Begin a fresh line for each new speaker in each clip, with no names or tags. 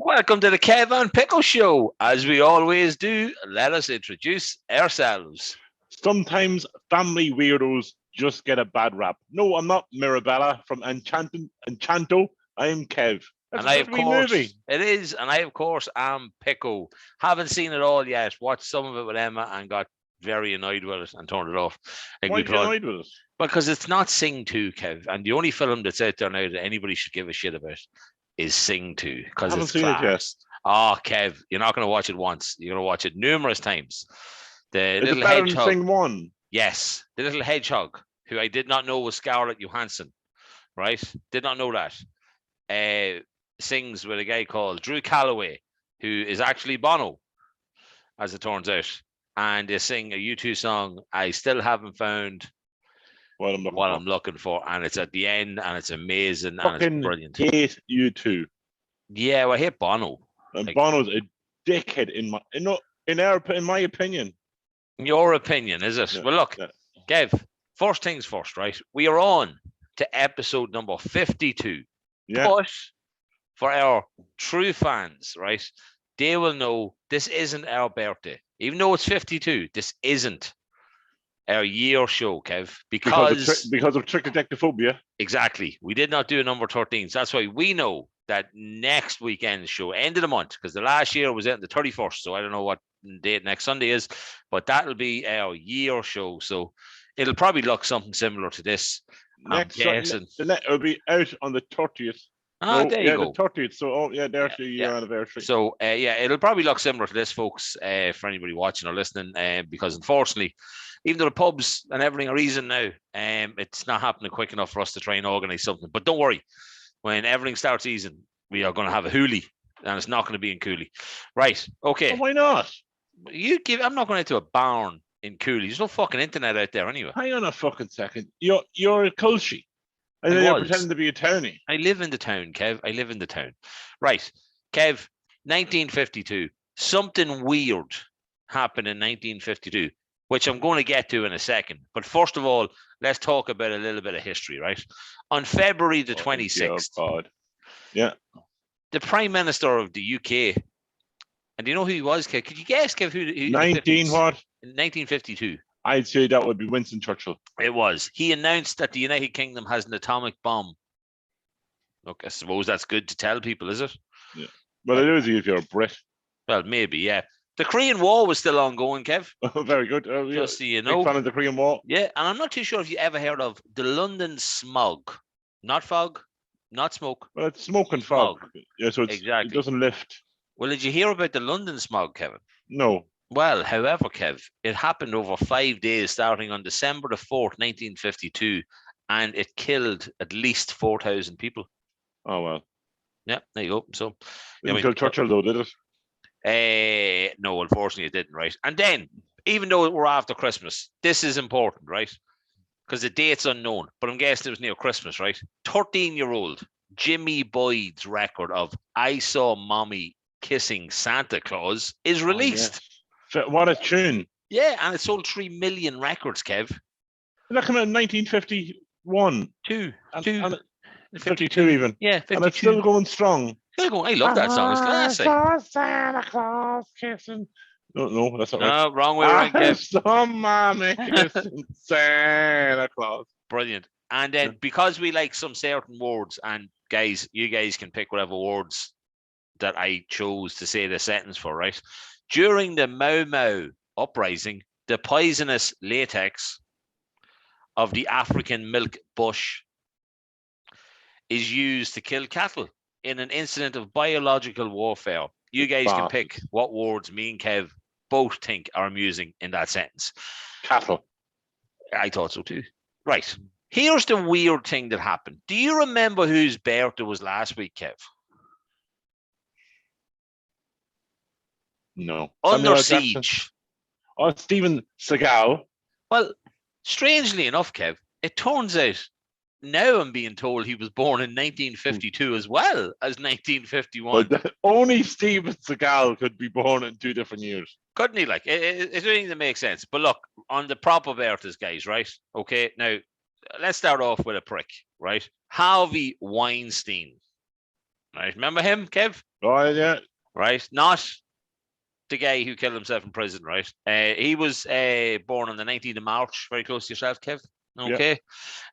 Welcome to the Kev and Pico Show. As we always do, let us introduce ourselves.
Sometimes family weirdos just get a bad rap. No, I'm not Mirabella from Enchanto. I am Kev. That's
And I,
a
of
good wee
course,
movie.
it is. And I, of course, am Pico. Haven't seen it all yet. Watched some of it with Emma and got very annoyed with it and turned it off.
Why are you annoyed with it?
Because it's not Sing 2, Kev. And the only film that's out there now that anybody should give a shit about is Sing 2. Because it's
seen
class.
it yet.
Oh, Kev, you're not going to watch it once. You're going to watch it numerous times. The
Is
little
it better
hedgehog.
than Sing 1?
Yes, the little hedgehog, who I did not know was Scarlett Johansson, right? Did not know that. Sings with a guy called Drew Calloway, who is actually Bono, as it turns out. And they sing a U2 song, I Still Haven't Found
What
I'm looking for. And it's at the end, and it's amazing, and
Fucking
it's brilliant.
hate U2.
Yeah, well, I hate Bono.
And Bono's a dickhead in my opinion.
In your opinion, is it?
Yeah,
well, look,
yeah.
Gav, first things first, right? We are on to episode number 52.
Yeah.
But for our true fans, right, they will know this isn't our birthday. Even though it's 52, this isn't our year show, Kev. Because
of trichodectophobia.
Exactly. We did not do a number 13. So that's why we know that next weekend's show, end of the month, because the last year was out the 31st. So I don't know what date next Sunday is, but that'll be our year show. So it'll probably look something similar to this.
It'll be out on the 30th.
There you go.
The 30th. So, there's the year anniversary.
So, it'll probably look similar to this, folks, for anybody watching or listening, because unfortunately, even though the pubs and everything are easing now, it's not happening quick enough for us to try and organise something. But don't worry, when everything starts easing, we are going to have a hoolie, and it's not going to be in Cooley. Right, okay.
Oh, why not?
I'm not going into a barn in Cooley. There's no fucking internet out there anyway.
Hang on a fucking second. You're a Culshie. And then you're pretending to be a townie.
I live in the town, Kev. I live in the town. Right. Kev, 1952. Something weird happened in 1952, which I'm going to get to in a second. But first of all, let's talk about a little bit of history, right? On February the 26th,
God. Yeah.
The Prime Minister of the UK, and do you know who he was, Kev? Could you guess, Kev, who
19 what?
In 1952.
I'd say that would be Winston Churchill.
It was. He announced that the United Kingdom has an atomic bomb. Look, I suppose that's good to tell people, is it?
Yeah. Well, it is if you're a Brit.
Well, maybe, yeah. The Korean War was still ongoing, Kev.
Oh, very good.
Just so you know.
Big fan of the Korean War.
Yeah, and I'm not too sure if you ever heard of the London smog. Not fog, not smoke.
Well, it's smoke and fog. Yeah, so it doesn't lift.
Well, did you hear about the London smog, Kevin?
No.
Well, however, Kev, it happened over 5 days, starting on December the 4th, 1952, and it killed at least 4,000 people.
Oh, well.
Yeah, there you go. So,
didn't kill Churchill, though, did
it? No, unfortunately, it didn't, right? And then, even though we're after Christmas, this is important, right? Because the date's unknown, but I'm guessing it was near Christmas, right? 13-year-old Jimmy Boyd's record of I Saw Mommy Kissing Santa Claus is released.
Oh, yes. What a tune.
Yeah, and it sold 3 million records, Kev.
That came out in 1951. 52 even.
Yeah, 52.
And it's still going strong.
Still going. I love that song. It's classic.
Santa Claus kissing. No, that's not right.
No, wrong way around, Kev.
Some mommy kissing Santa Claus.
Brilliant. And then because we like some certain words, and you guys can pick whatever words that I chose to say the sentence for, right? During the Mau Mau uprising, the poisonous latex of the African milk bush is used to kill cattle in an incident of biological warfare. You guys can pick what words me and Kev both think are amusing in that sentence.
Cattle.
I thought so too. Right. Here's the weird thing that happened. Do you remember whose birthday was last week, Kev?
No.
Under Siege.
Oh, Steven Seagal.
Well, strangely enough, Kev, it turns out now I'm being told he was born in 1952 as well as 1951.
But only Steven Seagal could be born in 2 different years.
Couldn't he? Like, it really doesn't make sense. But look, on the proper birthdays, guys, right? Okay, now, let's start off with a prick, right? Harvey Weinstein. Right, remember him, Kev?
Oh, yeah.
Right, not the guy who killed himself in prison, right? He was born on the 19th of March, very close to yourself, Kev. Okay.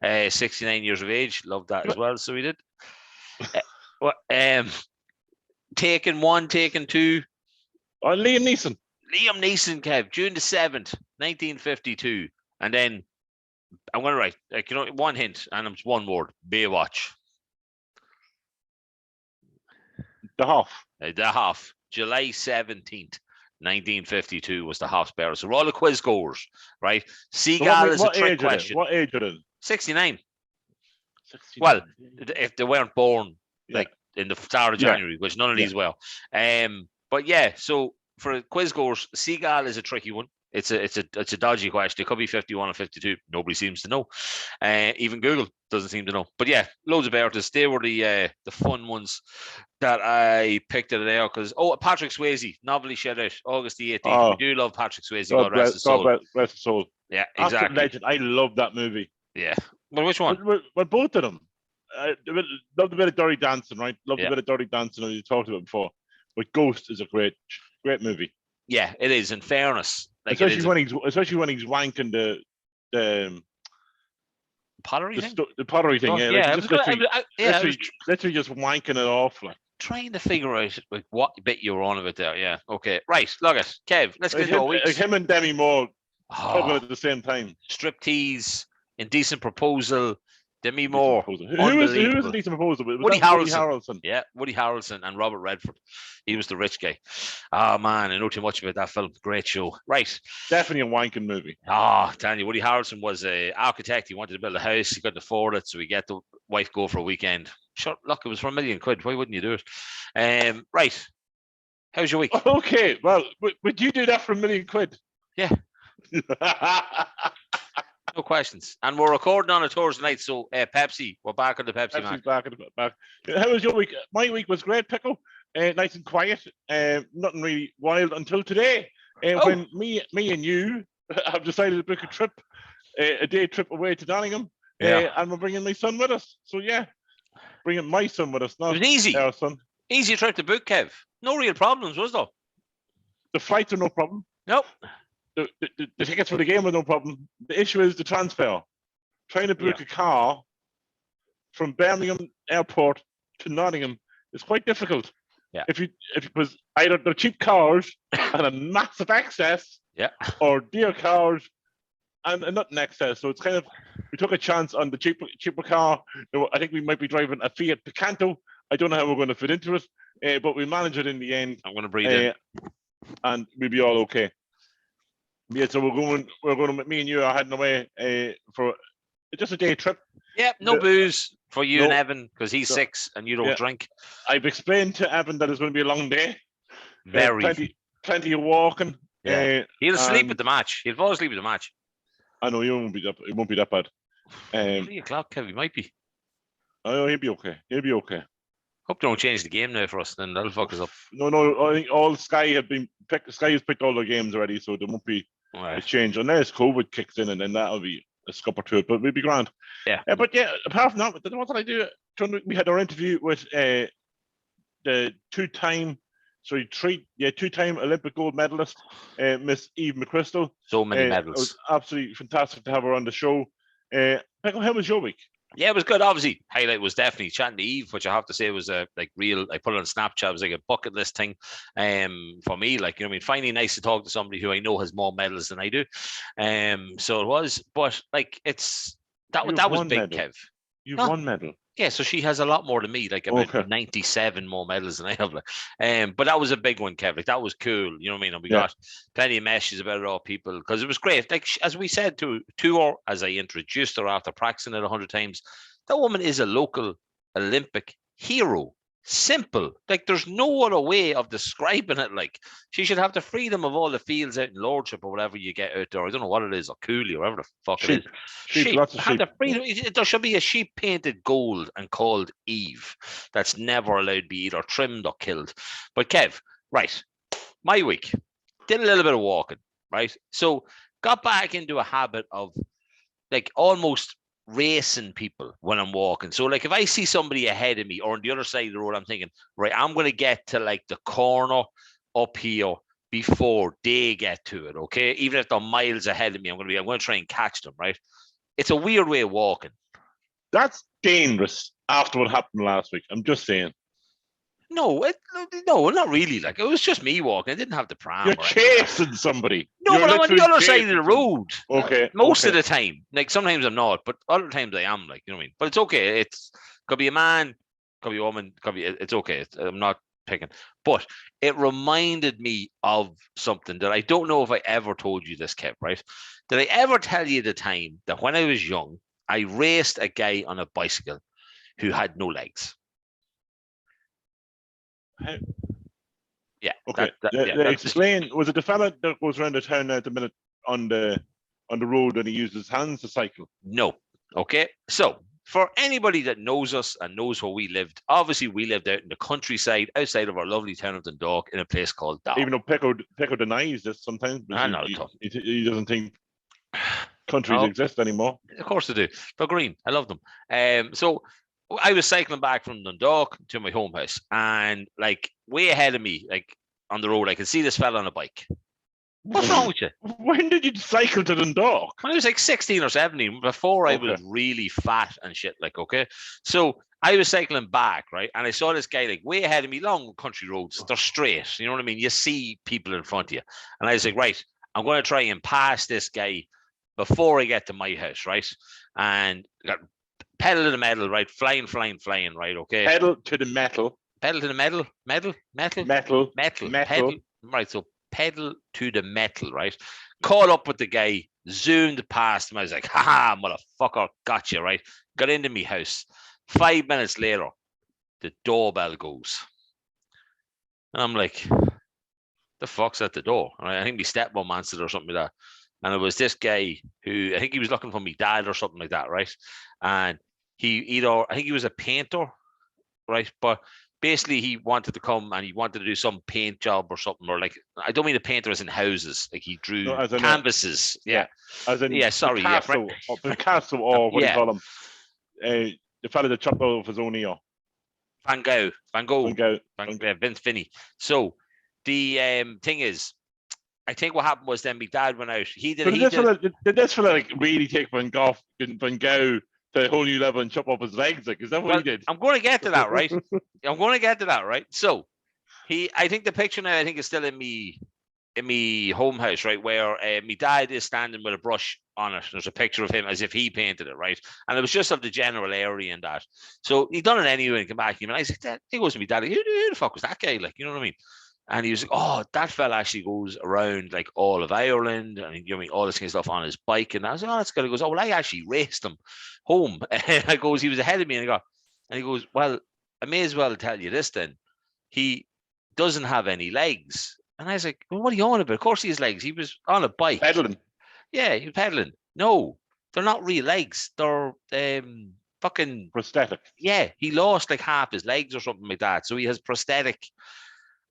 69 years of age. Loved that as well, so he did. Taken 1, Taken 2.
Oh, Liam Neeson.
Liam Neeson, Kev, June the 7th, 1952. And then I'm going to write, like, you know, one hint, and it's one word, Baywatch.
The Hoff.
The Hoff, July 17th. 1952 was the Hoff's birthday. So we're all the quiz goers, right? Seagal is a trick question.
What age are they?
69. Well, if they weren't born like in the start of January, which none of these were. But yeah, so for quiz goers, Seagal is a tricky one. It's a dodgy question. It could be 51 or 52. Nobody seems to know. Even Google doesn't seem to know. But yeah, loads of birthdays. They were the fun ones that I picked it out because Patrick Swayze, novelty shed out August the 18th.
Oh,
we do love Patrick Swayze. God rest his soul.
God rest his soul.
Yeah, exactly.
Legend. I love that movie.
Yeah. Well, which one?
Well, both of them. Loved a bit of Dirty Dancing, right? Loved a bit of Dirty Dancing, as you talked about before. But Ghost is a great movie.
Yeah, it is. In fairness, like
especially when he's wanking the
pottery thing.
The pottery thing. Literally just wanking it off. Like.
Trying to figure out like what bit you were on of it there. Yeah. Okay. Right. Look at Kev. Let's get into our weeks.
Like him and Demi Moore talking at the same time.
Striptease, Indecent Proposal, Demi Moore.
Who was Indecent Proposal?
Woody Harrelson. Yeah, Woody Harrelson and Robert Redford. He was the rich guy. Oh man, I know too much about that film. Great show. Right.
Definitely a wanking movie.
Tell you, Woody Harrelson was an architect. He wanted to build a house. He couldn't afford it, so he get the wife go for a weekend. Sure, look, it was for £1 million. Why wouldn't you do it? Right. How's your week?
Okay, well, would you do that for £1 million?
Yeah. No questions. And we're recording on a Thursday night, so Pepsi, we're back on the Pepsi.
Pepsi's back. How was your week? My week was great, Pico. Nice and quiet. Nothing really wild until today, when me and you have decided to book a trip, a day trip away to Nottingham, and we're bringing my son with us. So yeah, bringing my son with us. Not
it was easy.
Our son.
Easy trip to book, Kev. No real problems, was there?
The flights are no problem.
Nope.
The tickets for the game are no problem. The issue is the transfer. Trying to book a car from Birmingham Airport to Nottingham is quite difficult.
Yeah.
If it was either the cheap cars and a massive excess, or dear cars and not an excess. So it's kind of, we took a chance on the cheaper car. I think we might be driving a Fiat Picanto. I don't know how we're going to fit into it, but we managed it in the end.
I'm going to breathe in,
and we'll be all okay. Yeah, so we're going. Me and you are heading away for just a day trip.
Yeah, no booze for you and Evan because he's 6 and you don't drink.
I've explained to Evan that it's going to be a long day. Plenty of walking.
Yeah. He'll sleep at the match. He'll fall asleep at the match.
I know it won't be that bad.
3 o'clock, Kev, he might be.
I know he'll be okay.
Hope they don't change the game now for us. Then that'll fuck us up.
No. I think all Sky has picked all their games already, so there won't be a change unless COVID kicks in, and then that'll be a scupper to it. But we'll be grand.
Yeah.
But yeah, apart from that, what did I do? We had our interview with the two-time Olympic gold medalist, Miss Eve McChrystal.
So many medals.
It was absolutely fantastic to have her on the show. How was your week?
Yeah, it was good. Obviously, highlight was definitely chatting to Eve, which I have to say was like real. I put it on Snapchat. It was like a bucket list thing, for me. Like, you know, what I mean, finally nice to talk to somebody who I know has more medals than I do. So it was, but like that was big, medal. Kev.
You've won medal.
Yeah, so she has a lot more than me, like about 97 more medals than I have. Like, but that was a big one, Kev. Like, that was cool. You know what I mean? And we got plenty of messages about it all, people, because it was great. Like, as we said to her, as I introduced her after practicing it 100 times, that woman is a local Olympic hero. Simple. Like, there's no other way of describing it. Like, she should have the freedom of all the fields out in Lordship or whatever you get out there. I don't know what it is, or Cooley, or whatever the fuck it is.
Sheep. Lots of sheep.
The freedom. There should be a sheep painted gold and called Eve. That's never allowed to be either trimmed or killed. But Kev, right, my week, did a little bit of walking, right? So got back into a habit of like almost racing people when I'm walking. So like if I see somebody ahead of me or on the other side of the road, I'm thinking, right, I'm going to get to like the corner up here before they get to it. Okay. Even if they're miles ahead of me, I'm going to try and catch them. Right. It's a weird way of walking.
That's dangerous after what happened last week. I'm just saying.
No, not really. Like, it was just me walking. I didn't have the pram.
You're chasing somebody.
No,
You're
but I'm on the other side of the
chasing somebody.
road.
Okay.
Most of the time. Like, sometimes I'm not, but other times I am. Like, you know what I mean? But it's okay. It's could be a man, could be a woman, it's okay. I'm not picking. But it reminded me of something that I don't know if I ever told you this, Kev, right? Did I ever tell you the time that when I was young, I raced a guy on a bicycle who had no legs? Yeah.
Okay. Explain. Was it the fella that goes around the town at the minute on the road and he uses his hands to cycle?
No. Okay. So for anybody that knows us and knows where we lived, obviously we lived out in the countryside outside of our lovely town of Dundalk in a place called Dow.
Even though Pico denies this sometimes, he doesn't think countries exist anymore.
Of course they do. They're green. I love them. So I was cycling back from Dundalk to my home house, and like way ahead of me, like on the road, I could see this fella on a bike. What's wrong with you?
When did you cycle to Dundalk?
When I was like 16 or 17, before I was really fat and shit. Like, okay. So I was cycling back, right? And I saw this guy like way ahead of me, long country roads. They're straight. You know what I mean? You see people in front of you. And I was like, right, I'm going to try and pass this guy before I get to my house, right? And got pedal to the metal, right? Flying, right? Okay.
Pedal to the metal.
Pedal to the metal. Metal. Right. So pedal to the metal, right? Caught up with the guy, zoomed past him. I was like, haha, motherfucker, gotcha, right? Got into me house. 5 minutes later, the doorbell goes. And I'm like, the fuck's at the door? Right? I think my stepmom answered or something like that. And it was this guy who, I think he was looking for me dad or something like that, right? And I think he was a painter, right? But basically he wanted to come and he wanted to do some paint job or something, or like, I don't mean a painter as in houses, like he drew canvases.
As in Picasso or what do you call him? The fella that chopped off his own ear.
Van Gogh, Vince Finney. So the thing is, I think what happened was then my dad went out.
Did this fella like really take Van Gogh to a whole new level and chop off his legs? Like, is that what he did?
I'm going to get to that, right? So I think the picture now, I think is still in me home house, right, where my dad is standing with a brush on it. There's a picture of him as if he painted it, right? And it was just of the general area and that. So he done it anyway and came back. And I said, he goes to me, Daddy, who the fuck was that guy? Like, you know what I mean? And he was like, oh, that fella actually goes around like all of Ireland and, you know, I mean, all this kind of stuff on his bike. And I was like, oh, that's good. He goes, oh, well, I actually raced him home. And I goes, he was ahead of me. And he goes, well, I may as well tell you this then. He doesn't have any legs. And I was like, well, what are you on about? Of course he has legs. He was on a bike.
Pedaling.
Yeah, he was pedaling. No, they're not real legs. They're fucking
prosthetic.
Yeah, he lost like half his legs or something like that. So he has prosthetic.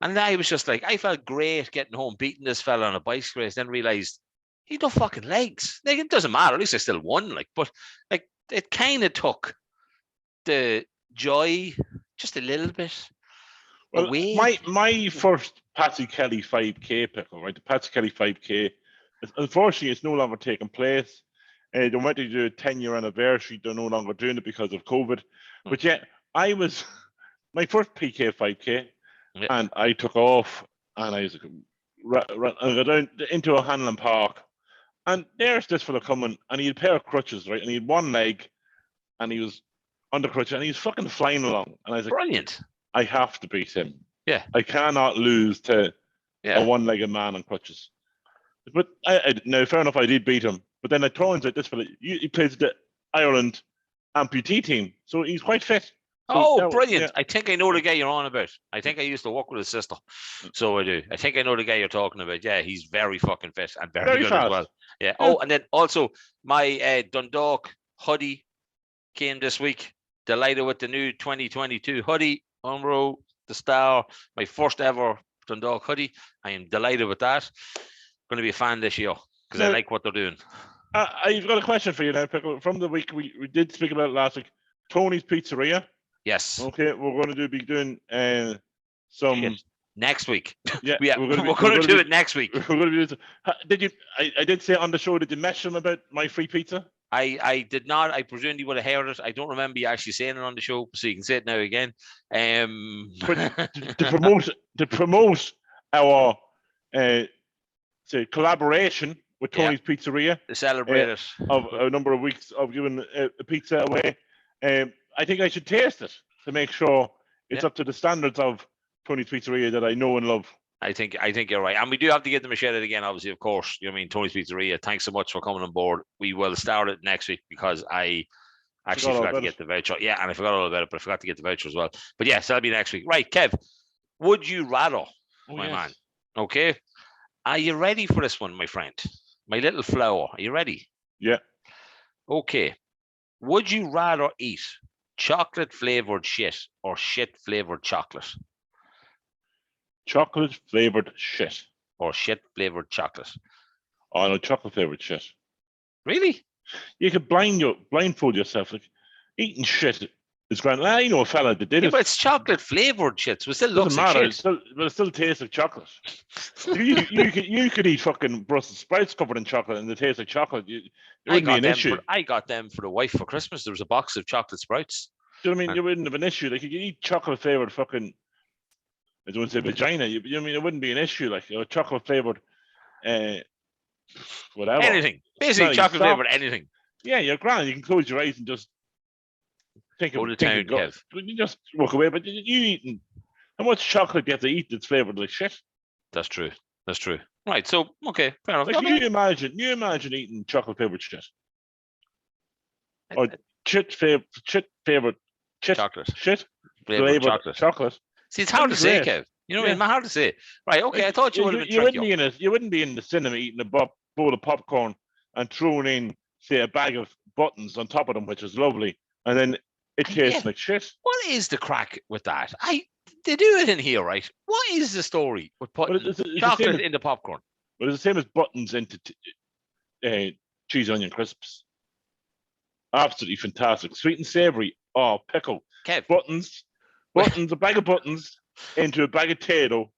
And I was just like, I felt great getting home, beating this fella on a bicycle race, then realized he no fucking legs. Like, it doesn't matter. At least I still won. Like, but like it kind of took the joy just a little bit.
Well, my first Patsy Kelly 5K pickle, right? The Patsy Kelly 5K, unfortunately, it's no longer taking place. They went to do a 10-year anniversary. They're no longer doing it because of COVID. But yet, I was my first PK 5K. Yeah. And I took off and I was I got down into a Hanlon Park, and there's this fella coming, and he had a pair of crutches, right? And he had one leg, and he was on the crutch, and he was fucking flying along. And I was like,
brilliant!
I have to beat him.
Yeah,
I cannot lose to a one-legged man on crutches. But no, fair enough, I did beat him. But then it turns out this fella, he plays the Ireland amputee team, so he's quite fit.
So, brilliant. Yeah. I think I know the guy you're on about. I think I used to work with his sister. So I do. I think I know the guy you're talking about. Yeah, he's very fucking fit and very good fast as well. Yeah. Oh, and then also my Dundalk hoodie came this week. Delighted with the new 2022 hoodie. Umbro, the star. My first ever Dundalk hoodie. I am delighted with that. Going to be a fan this year because I like what they're doing.
I've got a question for you now, Pickle. From the week we did speak about it last week. Tony's Pizzeria.
Yes.
Okay, we're going to be doing some
Shit. Next week.
Yeah,
we're going to do it next week.
We're going to do it. Did you? I did say on the show. Did you mention about my free pizza?
I did not. I presume you would have heard it. I don't remember you actually saying it on the show, so you can say it now again.
But to promote our collaboration with Tony's Pizzeria,
to celebrate it
of a number of weeks of giving a pizza away. I think I should taste it to make sure it's up to the standards of Tony's Pizzeria that I know and love.
I think you're right, and we do have to get them a shout out again. Obviously, of course, you know what I mean. Tony's Pizzeria. Thanks so much for coming on board. We will start it next week because I actually forgot to get the voucher. Yeah, and I forgot all about it, but I forgot to get the voucher as well. But yes, that'll be next week. Right, Kev. Would you rather, my man? Okay, are you ready for this one, my friend? My little flower. Are you ready?
Yeah.
Okay. Would you rather eat chocolate flavored shit or shit flavored chocolate?
Chocolate flavored shit.
Or shit flavored chocolate.
Oh no, chocolate flavored shit.
Really?
You could blindfold yourself. Like eating shit is grand. I know a fella that did it.
But it's chocolate flavored shit, so it still looks like shit.
But it still tastes like chocolate. you could eat fucking Brussels sprouts covered in chocolate and they taste like chocolate. It wouldn't be an issue.
I got them for the wife for Christmas. There was a box of chocolate sprouts.
Do you know what I mean? You wouldn't have an issue. Like you could eat chocolate flavored fucking. I don't say vagina. You know what I mean? It wouldn't be an issue. Like chocolate flavored, whatever.
Anything. Basically, chocolate flavored anything.
Yeah, you're grand. You can close your eyes and just think
go to town, Kev.
You just walk away. But you eating how much chocolate do you have to eat that's flavored like shit?
That's true. That's true. Right. So okay, fair enough.
Like you imagine eating chocolate flavored shit, or shit flavored
chocolate,
shit flavored chocolate.
See, it's hard to say, Kev. You know what I mean? Hard to say. Right, okay, like, I thought you would have been
you wouldn't be in the cinema eating a bowl of popcorn and throwing in, say, a bag of buttons on top of them, which is lovely, and then it tastes like shit.
What is the crack with that? They do it in here, right? What is the story with putting chocolate in the popcorn?
Well, it's the same as buttons into cheese onion crisps. Absolutely fantastic. Sweet and savoury. Oh, pickle.
Kev.
Buttons, a bag of buttons into a bag of potato.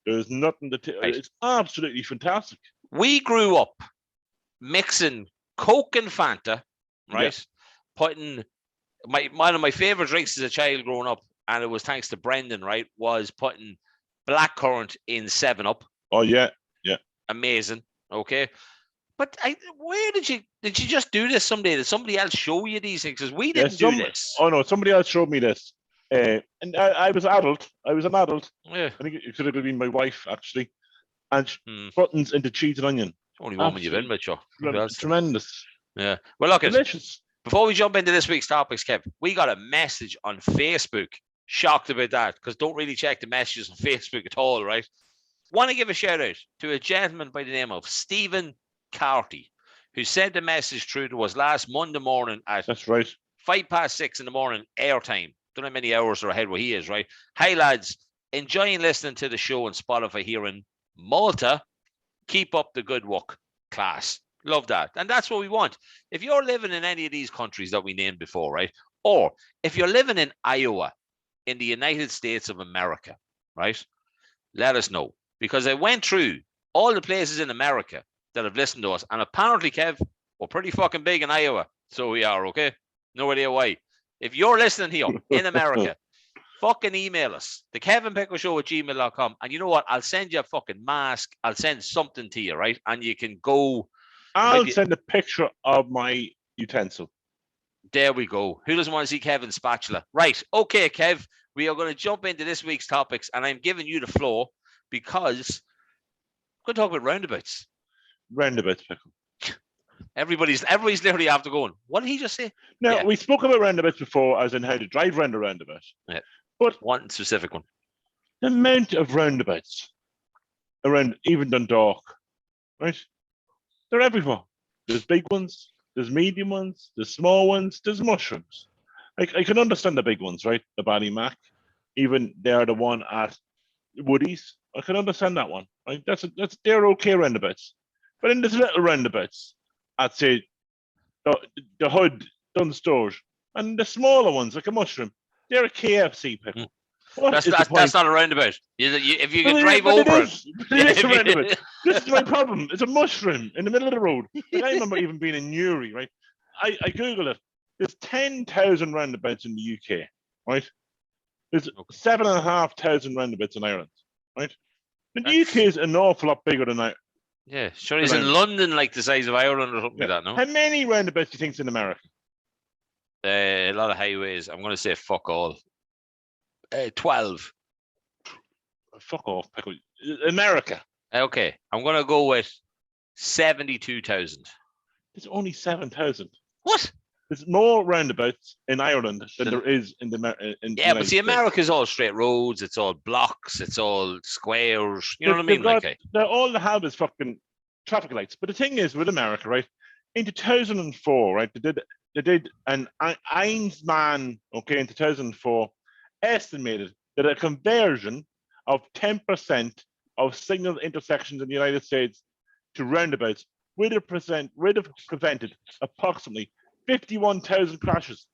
There's nothing to right. It's absolutely fantastic.
We grew up mixing Coke and Fanta, right? Yeah. Putting one of my favorite drinks as a child growing up, and it was thanks to Brendan, right? Was putting blackcurrant in 7-Up.
Oh yeah.
Amazing. Okay. But where did you just do this someday? Did somebody else show you these things? Because we didn't do this.
Oh no, somebody else showed me this. And I was adult. I was an adult.
Yeah.
I think it could have been my wife actually. And buttons into cheese and onion.
Only woman you've been with, sure.
Tremendous.
Yeah. Well, look,
delicious.
Before we jump into this week's topics, Kev, we got a message on Facebook. Shocked about that because don't really check the messages on Facebook at all, right? Want to give a shout out to a gentleman by the name of Stephen Carty, who sent a message through to us last Monday morning at 6:05 in the morning, airtime. Don't know how many hours are ahead where he is, right? Hi, lads. Enjoying listening to the show on Spotify here in Malta. Keep up the good work, class. Love that. And that's what we want. If you're living in any of these countries that we named before, right? Or if you're living in Iowa, in the United States of America, right? Let us know. Because I went through all the places in America that have listened to us. And apparently, Kev, we're pretty fucking big in Iowa. So we are, okay? No idea why. If you're listening here in America, fucking email us. The kevinpickoshow@gmail.com. And you know what? I'll send you a fucking mask. I'll send something to you, right? And you can go.
I'll send a picture of my utensil.
There we go. Who doesn't want to see Kevin's spatula? Right. Okay, Kev. We are going to jump into this week's topics. And I'm giving you the floor because we're going to talk about roundabouts.
Roundabouts, Pickle.
Everybody's literally after going, what did he just say?
No, we spoke about roundabouts before, as in how to drive round a roundabout.
Yeah.
But
one specific one.
The amount of roundabouts around even Dundalk, right? They're everywhere. There's big ones, there's medium ones, there's small ones, there's mushrooms. I can understand the big ones, right? The Ballymac, even they're the one at Woody's. I can understand that one. Right? They're okay roundabouts. But in these little roundabouts, I'd say the hood done stores, and the smaller ones like a mushroom, they're a KFC pickle.
That's not a roundabout. If you can drive over it.
It is a roundabout. This is my problem. It's a mushroom in the middle of the road. Like, I remember even being in Newry, right? I Googled it. There's 10,000 roundabouts in the UK, right? There's 7,500 roundabouts in Ireland, right? The UK is an awful lot bigger than that.
Yeah, sure. Is in London like the size of Ireland or something like that, no?
How many roundabouts do you think's in America?
A lot of highways. I'm going to say fuck all. 12.
Fuck off, pickle. America.
Okay, I'm going to go with 72,000.
There's only 7,000.
What?
There's more roundabouts in Ireland than there is in the
yeah, but see, America's all straight roads. It's all blocks. It's all squares. You know what I mean?
All they have is fucking traffic lights. But the thing is, with America, right? In 2004, right? They did an Einsman, okay, in 2004, estimated that a conversion of 10% of signal intersections in the United States to roundabouts would have prevented approximately 51,000 crashes.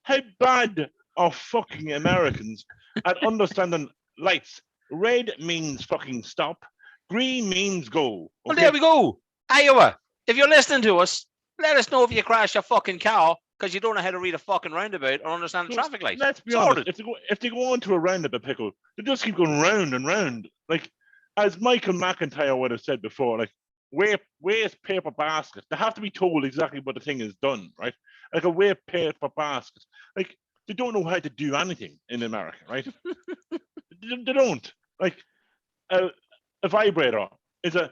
How bad are fucking Americans at understanding lights? Red means fucking stop. Green means go. Okay?
Well, there we go. Iowa, if you're listening to us, let us know if you crash your fucking car because you don't know how to read a fucking roundabout or understand the traffic lights.
Let's be honest. If they go onto a roundabout, pickle, they just keep going round and round. Like, as Michael McIntyre would have said before, like, where's paper basket? They have to be told exactly what the thing is done, right? Like a wear paper basket. Like, they don't know how to do anything in America, right? they don't. Like, a vibrator is a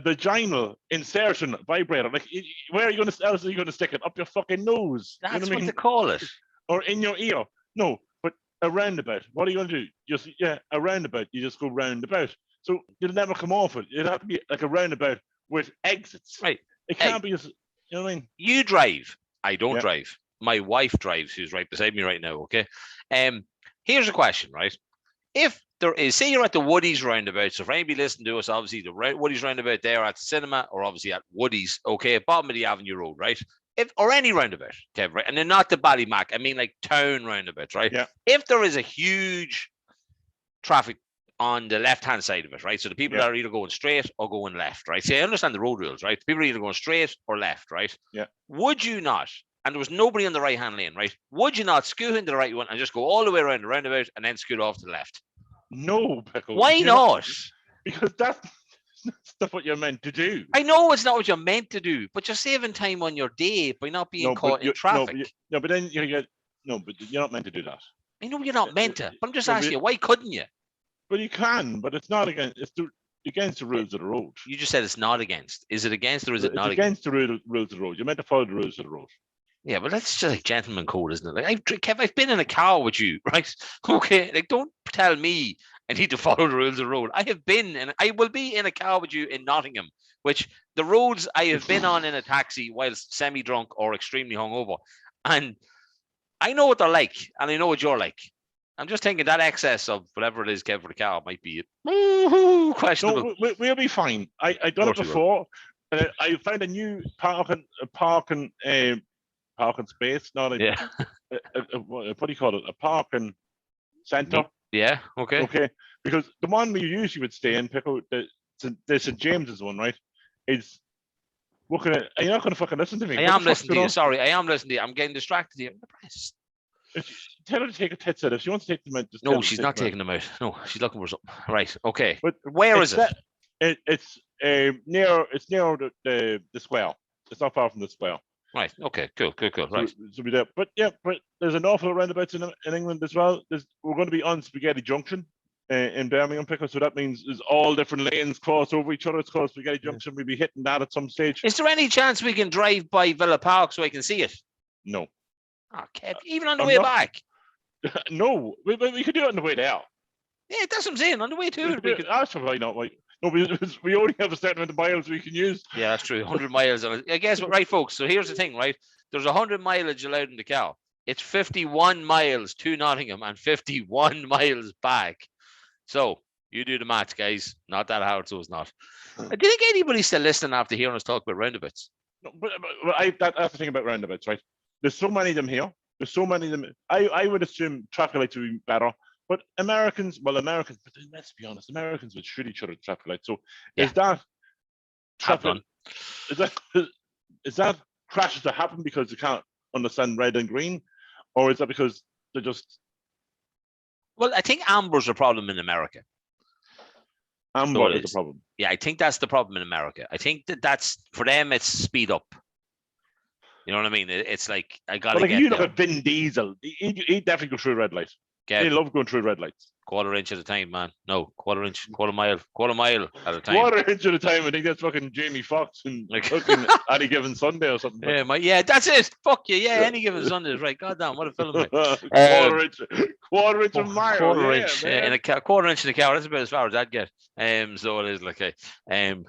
vaginal insertion vibrator. Like, where are you else are you going to stick it? Up your fucking nose?
That's
you know
what they call it.
Or in your ear? No, but a roundabout. What are you going to do? Just a roundabout. You just go roundabout. So you'll never come off it. It'll have to be like a roundabout with exits.
Right.
It can't be just, you know what I mean?
You drive. I don't drive. My wife drives, who's right beside me right now, okay? Here's a question, right? If there is, say you're at the Woody's roundabout, so for anybody listening to us, obviously the Woody's roundabout there at the cinema, or obviously at Woody's, okay, bottom of the Avenue Road, right? Or any roundabout, Kev, right? And then not the Ballymac, I mean like town roundabouts, right?
Yeah.
If there is a huge traffic on the left-hand side of it, right? So the people that are either going straight or going left, right? See, I understand the road rules, right? People are either going straight or left, right?
Yeah.
Would you not, and there was nobody on the right-hand lane, right? Would you not scoot into the right one and just go all the way around the roundabout and then scoot off to the left?
No, Pickle.
Why not?
Because that's not what you're meant to do.
I know it's not what you're meant to do, but you're saving time on your day by not being caught in traffic.
But then you get but you're not meant to do that.
I know you're not meant to, but I'm just asking you, why couldn't you?
But you can, but it's not against. It's against the rules of the road.
You just said it's not against. Is it against or is it not
against? It's against the rules of the road. You're meant to follow the rules of the road.
Yeah, but that's just like gentleman code, isn't it? Like I've been in a car with you, right? Okay, like don't tell me I need to follow the rules of the road. I have been and I will be in a car with you in Nottingham, which the roads I have been on in a taxi whilst semi-drunk or extremely hungover, and I know what they're like, and I know what you're like. I'm just thinking that excess of whatever it is, Kev, for the car might be questionable.
No, we'll be fine. I done it before. I found a new parking space. Not a, what do you call it? A parking centre.
Yeah. Okay.
Okay. Because the one we usually would stay in, Pico, the St James's one, right? Is looking at. Are you not going to fucking listen to me?
I am listening to you. Sorry, I am listening to you. I'm getting distracted here.
Tell her to take her tits out. If she wants to take them out, just
no, she's not taking them out. No, she's looking for something. Right. Okay. But where is it?
It's near the square. It's not far from the square.
Right. Okay. Cool. Right.
So be there. But there's an awful lot of roundabouts in England as well. We're going to be on Spaghetti Junction in Birmingham, Pico. So that means there's all different lanes cross over each other. It's called Spaghetti Junction. We'll be hitting that at some stage.
Is there any chance we can drive by Villa Park so I can see it?
No.
Oh, Kev, even on the way back?
No, we could do it on the way there.
Yeah, that's what I'm saying. On the way to it,
that's probably not right. No, we only have a certain amount of miles we can use.
Yeah, that's true. 100 miles. I guess, right, folks. So here's the thing, right? There's 100 mileage allowed in the car. It's 51 miles to Nottingham and 51 miles back. So you do the maths, guys. Not that hard, so it's not. Do you think anybody's still listening after hearing us talk about roundabouts?
No, but that's the thing about roundabouts, right? There's so many of them here. There's so many of them. I would assume traffic lights would be better. But Americans, but let's be honest, Americans would shoot each other at traffic lights. So is that traffic? Is that crashes that happen because they can't understand red and green, or is that because they're just?
Well, I think amber's a problem in America.
Amber is the problem.
Yeah, I think that's the problem in America. I think that's for them. It's speed up. You know what I mean? It's like I gotta get.
Like you look at Vin Diesel, he definitely go through red light. They love going through red lights.
Quarter inch at a time, man. No, quarter mile at a time.
Quarter inch at a time. I think that's fucking Jamie Foxx and like fucking Any Given Sunday or something.
Yeah, that's it. Fuck you. Yeah, Any Given Sunday is right. God damn, what a film.
Quarter inch of mile.
Quarter inch in a quarter inch in a car. That's about as far as I'd get. So it is like I'm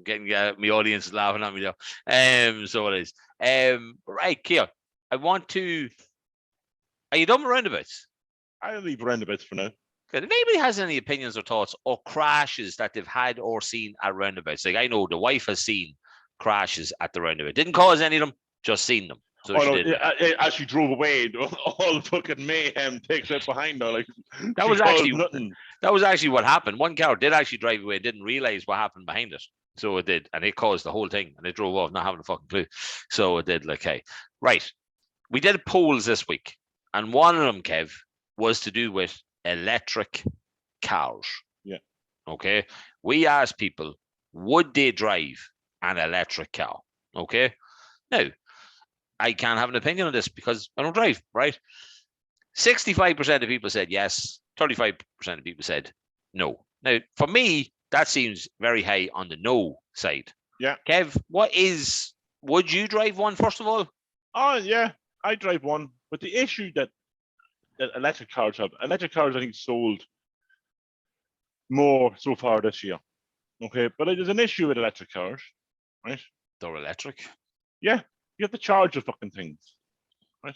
getting my audience is laughing at me now. So it is. Right, Kia. I want to. Are you done with roundabouts?
I'll leave roundabouts for now.
Good. If anybody has any opinions or thoughts or crashes that they've had or seen at roundabouts, like I know the wife has seen crashes at the roundabout. Didn't cause any of them, just seen them. So
as she drove away, all the fucking mayhem takes out behind her. Like
that was actually what happened. One car did actually drive away, didn't realize what happened behind it. So it did, and it caused the whole thing, and it drove off not having a fucking clue. So it did. Like, hey, right. We did polls this week. And one of them, Kev, was to do with electric cars.
Yeah.
Okay. We asked people, would they drive an electric car? Okay. Now, I can't have an opinion on this because I don't drive, right? 65% of people said yes. 35% of people said no. Now, for me, that seems very high on the no side.
Yeah.
Kev, would you drive one, first of all?
Oh, yeah. I drive one. But the issue that electric cars have, I think, sold more so far this year. Okay, but there's an issue with electric cars, right?
They're electric?
Yeah, you have to charge the fucking things, right?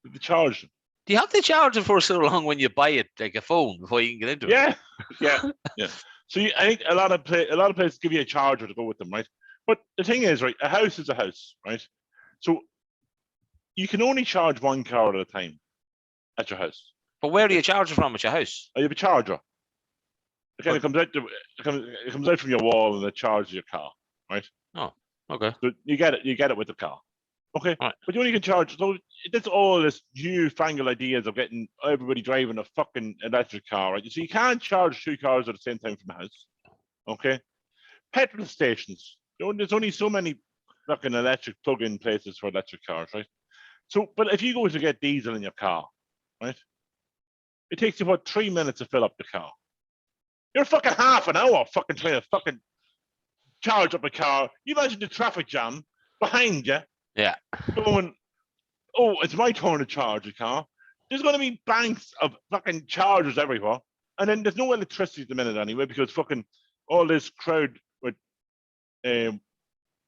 You have to charge them.
Do you have to charge it for so long when you buy it, like a phone, before you can get into
it? Yeah. So I think a lot of places give you a charger to go with them, right? But the thing is, right, a house is a house, right? So you can only charge one car at a time at your house.
But where do you charge it from at your house?
You have a charger. It comes out from your wall and it charges your car, right?
Oh, okay.
So you get it with the car. Okay.
Right.
But you only can charge. So that's all this newfangled ideas of getting everybody driving a fucking electric car, right? So you can't charge two cars at the same time from the house. Okay. Petrol stations. There's only so many fucking electric plug-in places for electric cars, right? So, but if you go to get diesel in your car, right, it takes you about 3 minutes to fill up the car. You're fucking half an hour fucking trying to fucking charge up a car. You imagine the traffic jam behind you.
Yeah.
Going, oh, it's my turn to charge a car. There's going to be banks of fucking chargers everywhere. And then there's no electricity at the minute anyway, because fucking all this crowd with in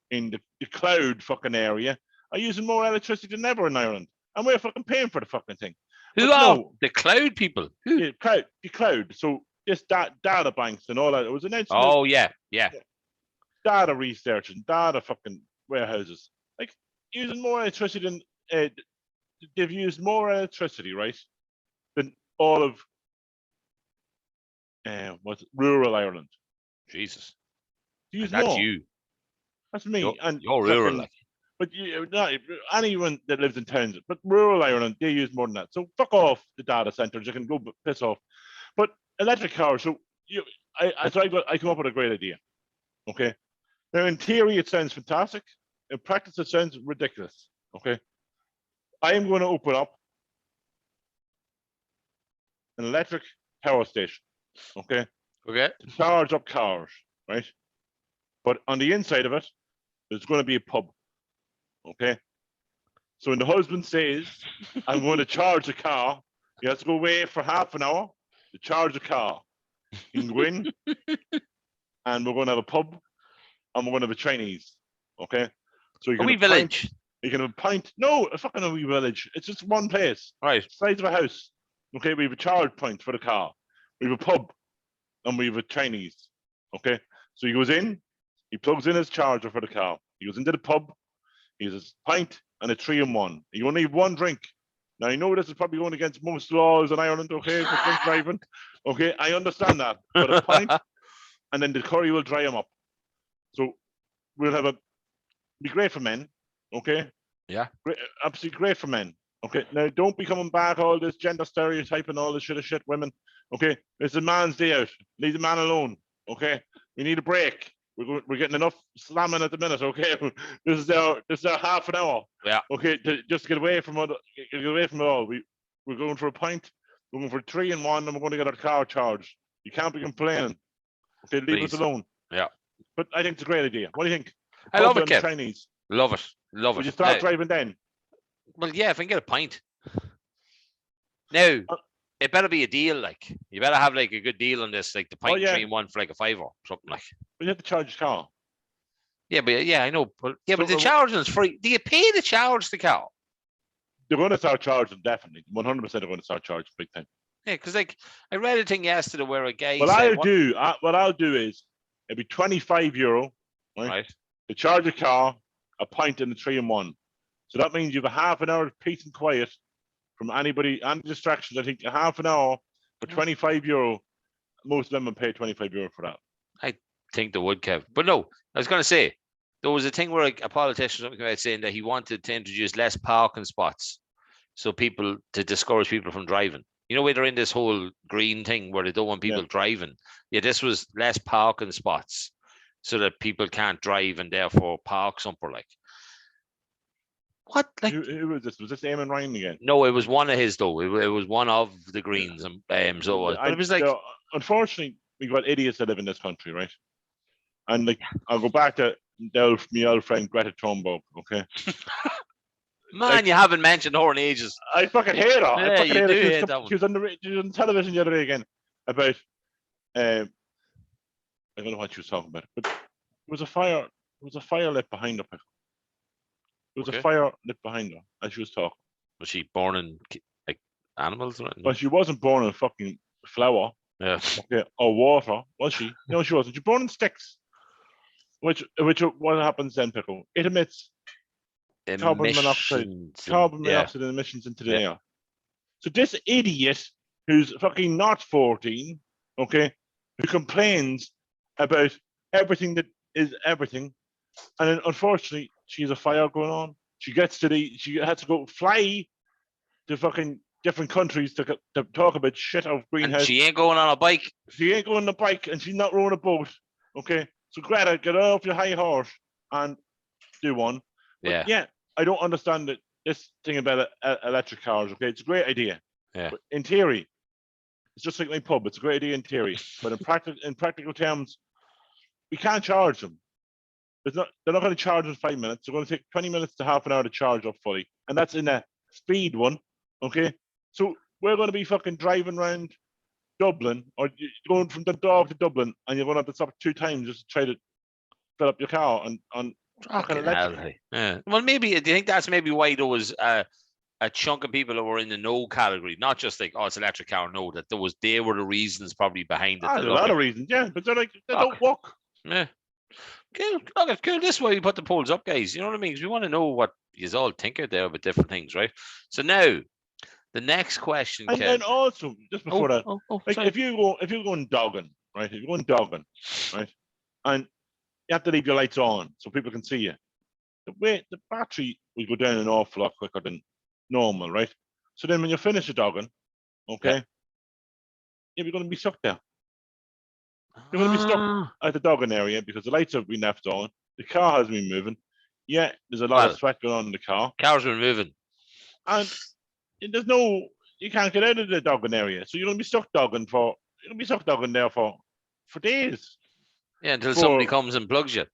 the cloud fucking area are using more electricity than ever in Ireland. And we're fucking paying for the fucking thing.
Who are the cloud people? Who?
The cloud. So this data banks and all that. It was announced.
Oh, yeah.
Data research and data fucking warehouses. Like, using more electricity than... they've used more electricity, right, than all of rural Ireland.
Jesus.
Use
that's
more.
You.
That's me.
You're rural. Like.
But not anyone that lives in towns, but rural Ireland, they use more than that. So fuck off the data centers. You can go piss off. But electric cars. So I come up with a great idea. Okay. Now in theory it sounds fantastic. In practice it sounds ridiculous. Okay. I am going to open up an electric power station. Okay.
Okay.
To charge up cars, right? But on the inside of it, there's going to be a pub. Okay. So when the husband says, I'm going to charge the car, he has to go away for half an hour to charge the car. You can go in and we're going to have a pub and we're going to have a Chinese. Okay. So you can
a wee village.
You can have a pint. No, a fucking wee village. It's just one place.
Right.
Size of a house. Okay. We have a charge point for the car. We have a pub and we have a Chinese. Okay. So he goes in, he plugs in his charger for the car. He goes into the pub. He has a pint and a 3-in-1. You only have one drink. Now, I know this is probably going against most laws in Ireland, okay, for drink driving. Okay, I understand that. But a pint, and then the curry will dry him up. So we'll have be great for men, okay?
Yeah.
Great, absolutely great for men. Okay, now don't be coming back all this gender stereotype and all this shit, women. Okay, it's a man's day out. Leave the man alone. Okay, we need a break. We're getting enough slamming at the minute. Okay, this is our half an hour.
Yeah.
Okay, just get away from it. Get away from it all. We're going for a pint. We're going for 3-in-1, and we're going to get our car charged. You can't be complaining. Okay, leave us alone.
Yeah.
But I think it's a great idea. What do you think?
I love it, Kev.
Chinese.
Love it.
Would you start driving then?
Well, yeah, if I can get a pint. Now, it better be a deal. Like, you better have like a good deal on this, like the pint 3-in-1 for like a $5 something like.
But you have to charge your car.
Yeah, but I know. But but the charging is free. Do you pay to charge the car?
They're going to start charging, definitely. 100% they're going to start charging big time.
Yeah, because like I read a thing yesterday where a guy.
What I'll do is it'll be €25, right? To charge a car, a pint, and a 3-in-1. So that means you have a half an hour of peace and quiet from anybody and distractions. I think a half an hour for €25. Most of them will pay €25 for that.
I think they would, Kev. But no, I was going to say there was a thing where a politician or something came out saying that he wanted to introduce less parking spots, so to discourage people from driving. You know, where they're in this whole green thing where they don't want people driving. Yeah, this was less parking spots so that people can't drive and therefore park somewhere like. What? Like,
who was this? Was this Eamon Ryan again?
No, it was one of his though. It was one of the Greens, and so it was. But it was like,
unfortunately, we got idiots that live in this country, right? And like, I'll go back to my old friend Greta Thunberg. Okay.
Man, like, you haven't mentioned her in ages.
I fucking hate her.
Yeah,
I fucking
you
hate
do
her.
hate that one.
She was on television the other day again about. I don't know what she was talking about, but there was a fire. There was a fire lit behind her. There was a fire lit behind her as she was talking.
Was she born in like animals? Or
well, she wasn't born in a fucking flower.
Yeah.
Okay, or water, was she? No, she wasn't. She was born in sticks. Which what happens then, Pico? It emits carbon monoxide emissions into the air. So this idiot who's fucking not 14, okay, who complains about everything that is everything, and then unfortunately she has a fire going on. She had to go fly to fucking different countries to talk about shit of greenhouse.
And she ain't going on a bike.
She ain't going on a bike, and she's not rowing a boat. Okay, so Greta, get off your high horse and do one. But yeah, I don't understand this thing about electric cars. Okay, it's a great idea.
Yeah.
But in theory, it's just like my pub. It's a great idea in theory, but in practical terms, we can't charge them. They're not going to charge in 5 minutes. They're going to take 20 minutes to half an hour to charge up fully, and that's in a speed one. Okay, so we're going to be fucking driving around Dublin or going from Dundalk to Dublin, and you're going to have to stop 2 times just to try to fill up your car on fucking electric.
Yeah. Well, maybe do you think that's maybe why there was a chunk of people that were in the no category, not just like, oh, it's electric car, no, that they were the reasons probably behind it.
There's a lot of reasons, yeah, but they're like, they don't work.
Yeah. Cool. Look, it's cool. This is why we put the polls up, guys. You know what I mean? Because we want to know what you all think out there about different things, right? So now, the next question,
and then also just before that, like
sorry.
if you're going dogging, right? If you're going dogging, right, and you have to leave your lights on so people can see you. The battery will go down an awful lot quicker than normal, right? So then when you finish the dogging, okay, you're going to be stuck there. You're going to be stuck at the dogging area because the lights have been left on. The car has been moving. Yeah, there's a lot of sweat going on in the car.
Car's been moving.
And you can't get out of the dogging area. So you're going to be stuck dogging there for days.
Yeah, until somebody comes and plugs you.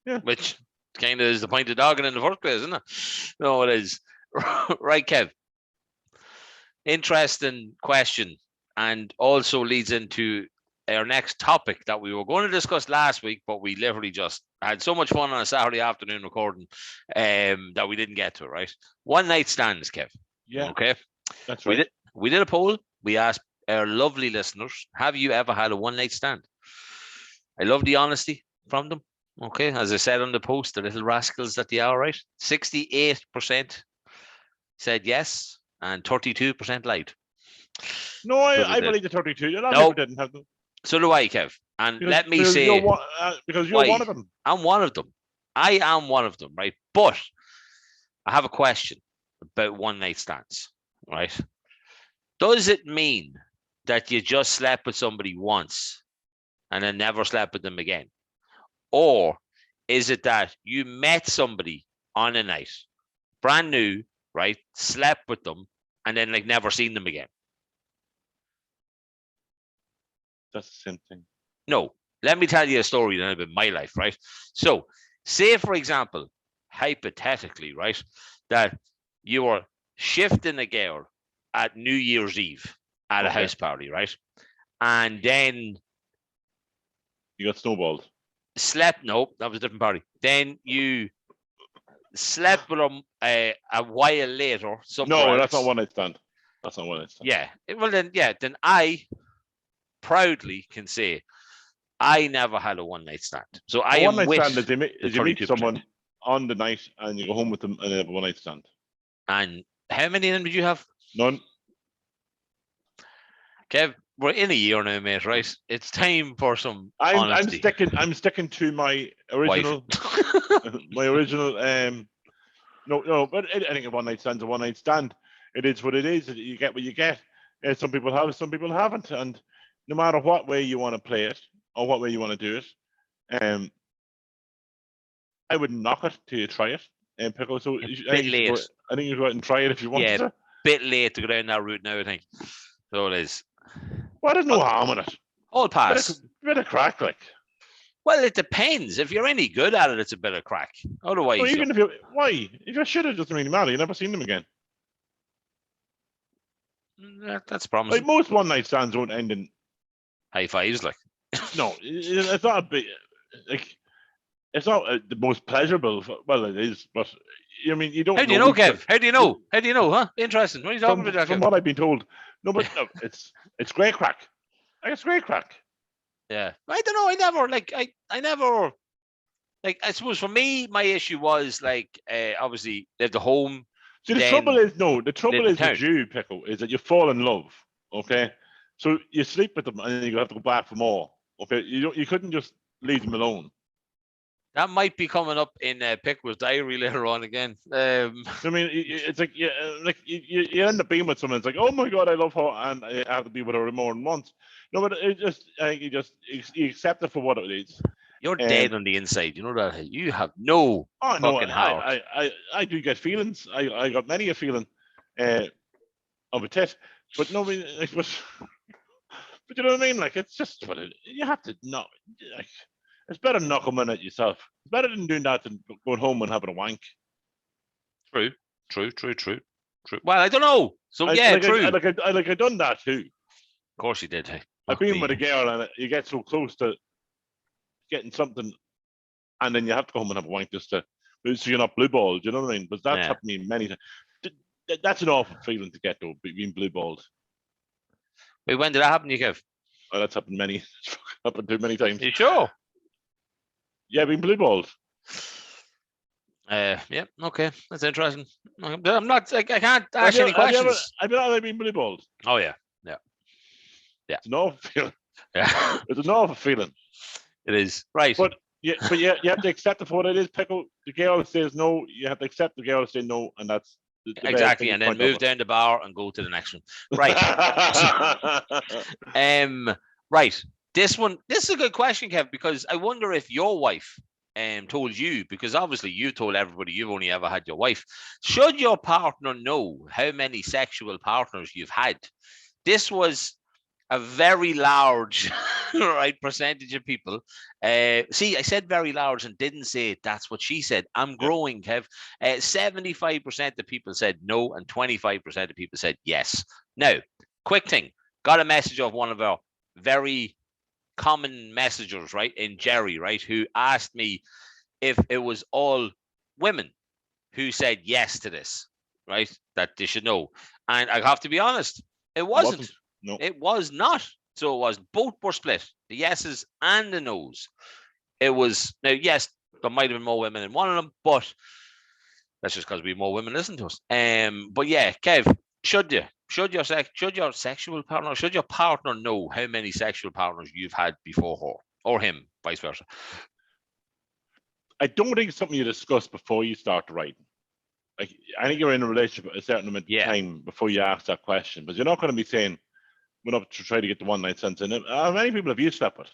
Yeah.
Which kind of is the point of dogging in the first place, isn't it? No, it is. Right, Kev. Interesting question. And also leads into our next topic that we were going to discuss last week, but we literally just had so much fun on a Saturday afternoon recording that we didn't get to it, right? One night stands, Kev.
Yeah.
Okay.
That's right.
We did a poll. We asked our lovely listeners, have you ever had a one night stand? I love the honesty from them. Okay, as I said on the post, the little rascals that they are, right? 68% said yes, and 32% lied.
No,
So
I believe the 32. A lot of
No.
people didn't have them.
So do I, Kev. And let me
because
say,
because you're one of them.
I'm one of them. I am one of them, right? But I have a question about one night stands, right? Does it mean that you just slept with somebody once and then never slept with them again? Or is it that you met somebody on a night, brand new, right? Slept with them and then like never seen them again?
That's the same thing.
No. Let me tell you a story then about my life, right? So, say for example, hypothetically, right, that you were shifting a girl at New Year's Eve at a house party, right? And then
you got snowballed.
Slept. No, that was a different party. Then you slept with them a while later.
No,
else.
That's not one night stand. That's not one night stand.
Yeah. Well, then I proudly can say I never had a one night stand. So I am
one night
with
stand is you meet someone on the night and you go home with them and they have a one night stand.
And how many of them did you have?
None.
Kev, we're in a year now, mate, right? It's time for some
I'm
honesty.
I'm sticking to my original my original no, but I think a one night stand's a one night stand. It is what it is. You get what you get. Some people have, some people haven't, and no matter what way you want to play it or what way you want to do it, I wouldn't knock it till you try it. And Pico, so I think you should go out and try it if you want to.
Bit late to go down that route now, I think. So it is.
Well, there's no harm in it.
All pass.
Bit of crack, like.
Well, it depends. If you're any good at it, it's a bit of crack. Otherwise,
even if you if you're shit, it doesn't really matter. You never seen them again.
That's promising.
Like most one night stands won't end in
high fives, like.
No, it's not a big like. It's not the most pleasurable. Well, it is, but I mean, you don't.
How do you know, Kev? How do you know? How do you know? Huh? Interesting. What are you talking about,
From what I've been told. No, but no, it's great crack. It's great crack.
Yeah, I don't know. I never like. I suppose for me, my issue was like obviously lived at home.
See, the trouble is with you, Pickle, is that you fall in love. Okay, so you sleep with them and you have to go back for more. Okay, you couldn't just leave them alone.
That might be coming up in Pickle's diary later on again. I
mean, it's like you end up being with someone. It's like, oh my god, I love her, and I have to be with her more than once. No, but it just you accept it for what it is.
You're dead on the inside. You know that you have no fucking heart.
I do get feelings. I got many a feeling of a tit, but no, but you know what I mean? Like it's just what you have to know. Like, it's better knock them in at yourself. It's better than doing that than going home and having a wank.
True. Well, I don't know. So true.
I done that too.
Of course you did. Hey.
I've been with a girl and you get so close to getting something, and then you have to go home and have a wank just so you're not blue balled. You know what I mean? But that's happened to me many times. That's an awful feeling to get though, being blue balled.
Wait, when did that happen to you, Kev?
Oh, that's happened too many times.
Are you sure?
Yeah, being blue balled.
Yeah, okay, that's interesting. I'm not. I can't ask any questions.
Have you ever been blue balled?
Oh yeah.
It's an awful feeling.
Yeah,
it's an awful feeling.
It is right.
But you have to accept it for what it is. Pickle. The girl says no. You have to accept the girl say no, and that's
exactly. And then move down the bar and go to the next one. Right. Right. This is a good question, Kev, because I wonder if your wife told you, because obviously you told everybody you've only ever had your wife. Should your partner know how many sexual partners you've had? This was a very large percentage of people. See, I said very large and didn't say that's what she said. I'm growing, Kev. 75% of people said no, and 25% of people said yes. Now, quick thing. Got a message of one of our very common messengers, right, in Jerry, right, who asked me if it was all women who said yes to this, right, that they should know. And I have to be honest, it wasn't. No. It was not. So it was. Both were split, the yeses and the nos. it was now. Yes, there might have been more women in one of them, but that's just because we more women listen to us. But yeah, Kev, should your sexual partner, should your partner know how many sexual partners you've had before her or him, vice versa?
I don't think it's something you discuss before you start writing. Like, I think you're in a relationship at a certain amount of time before you ask that question, but you're not going to be saying, "We're not to try to get the one night stands in." How many people have you slept with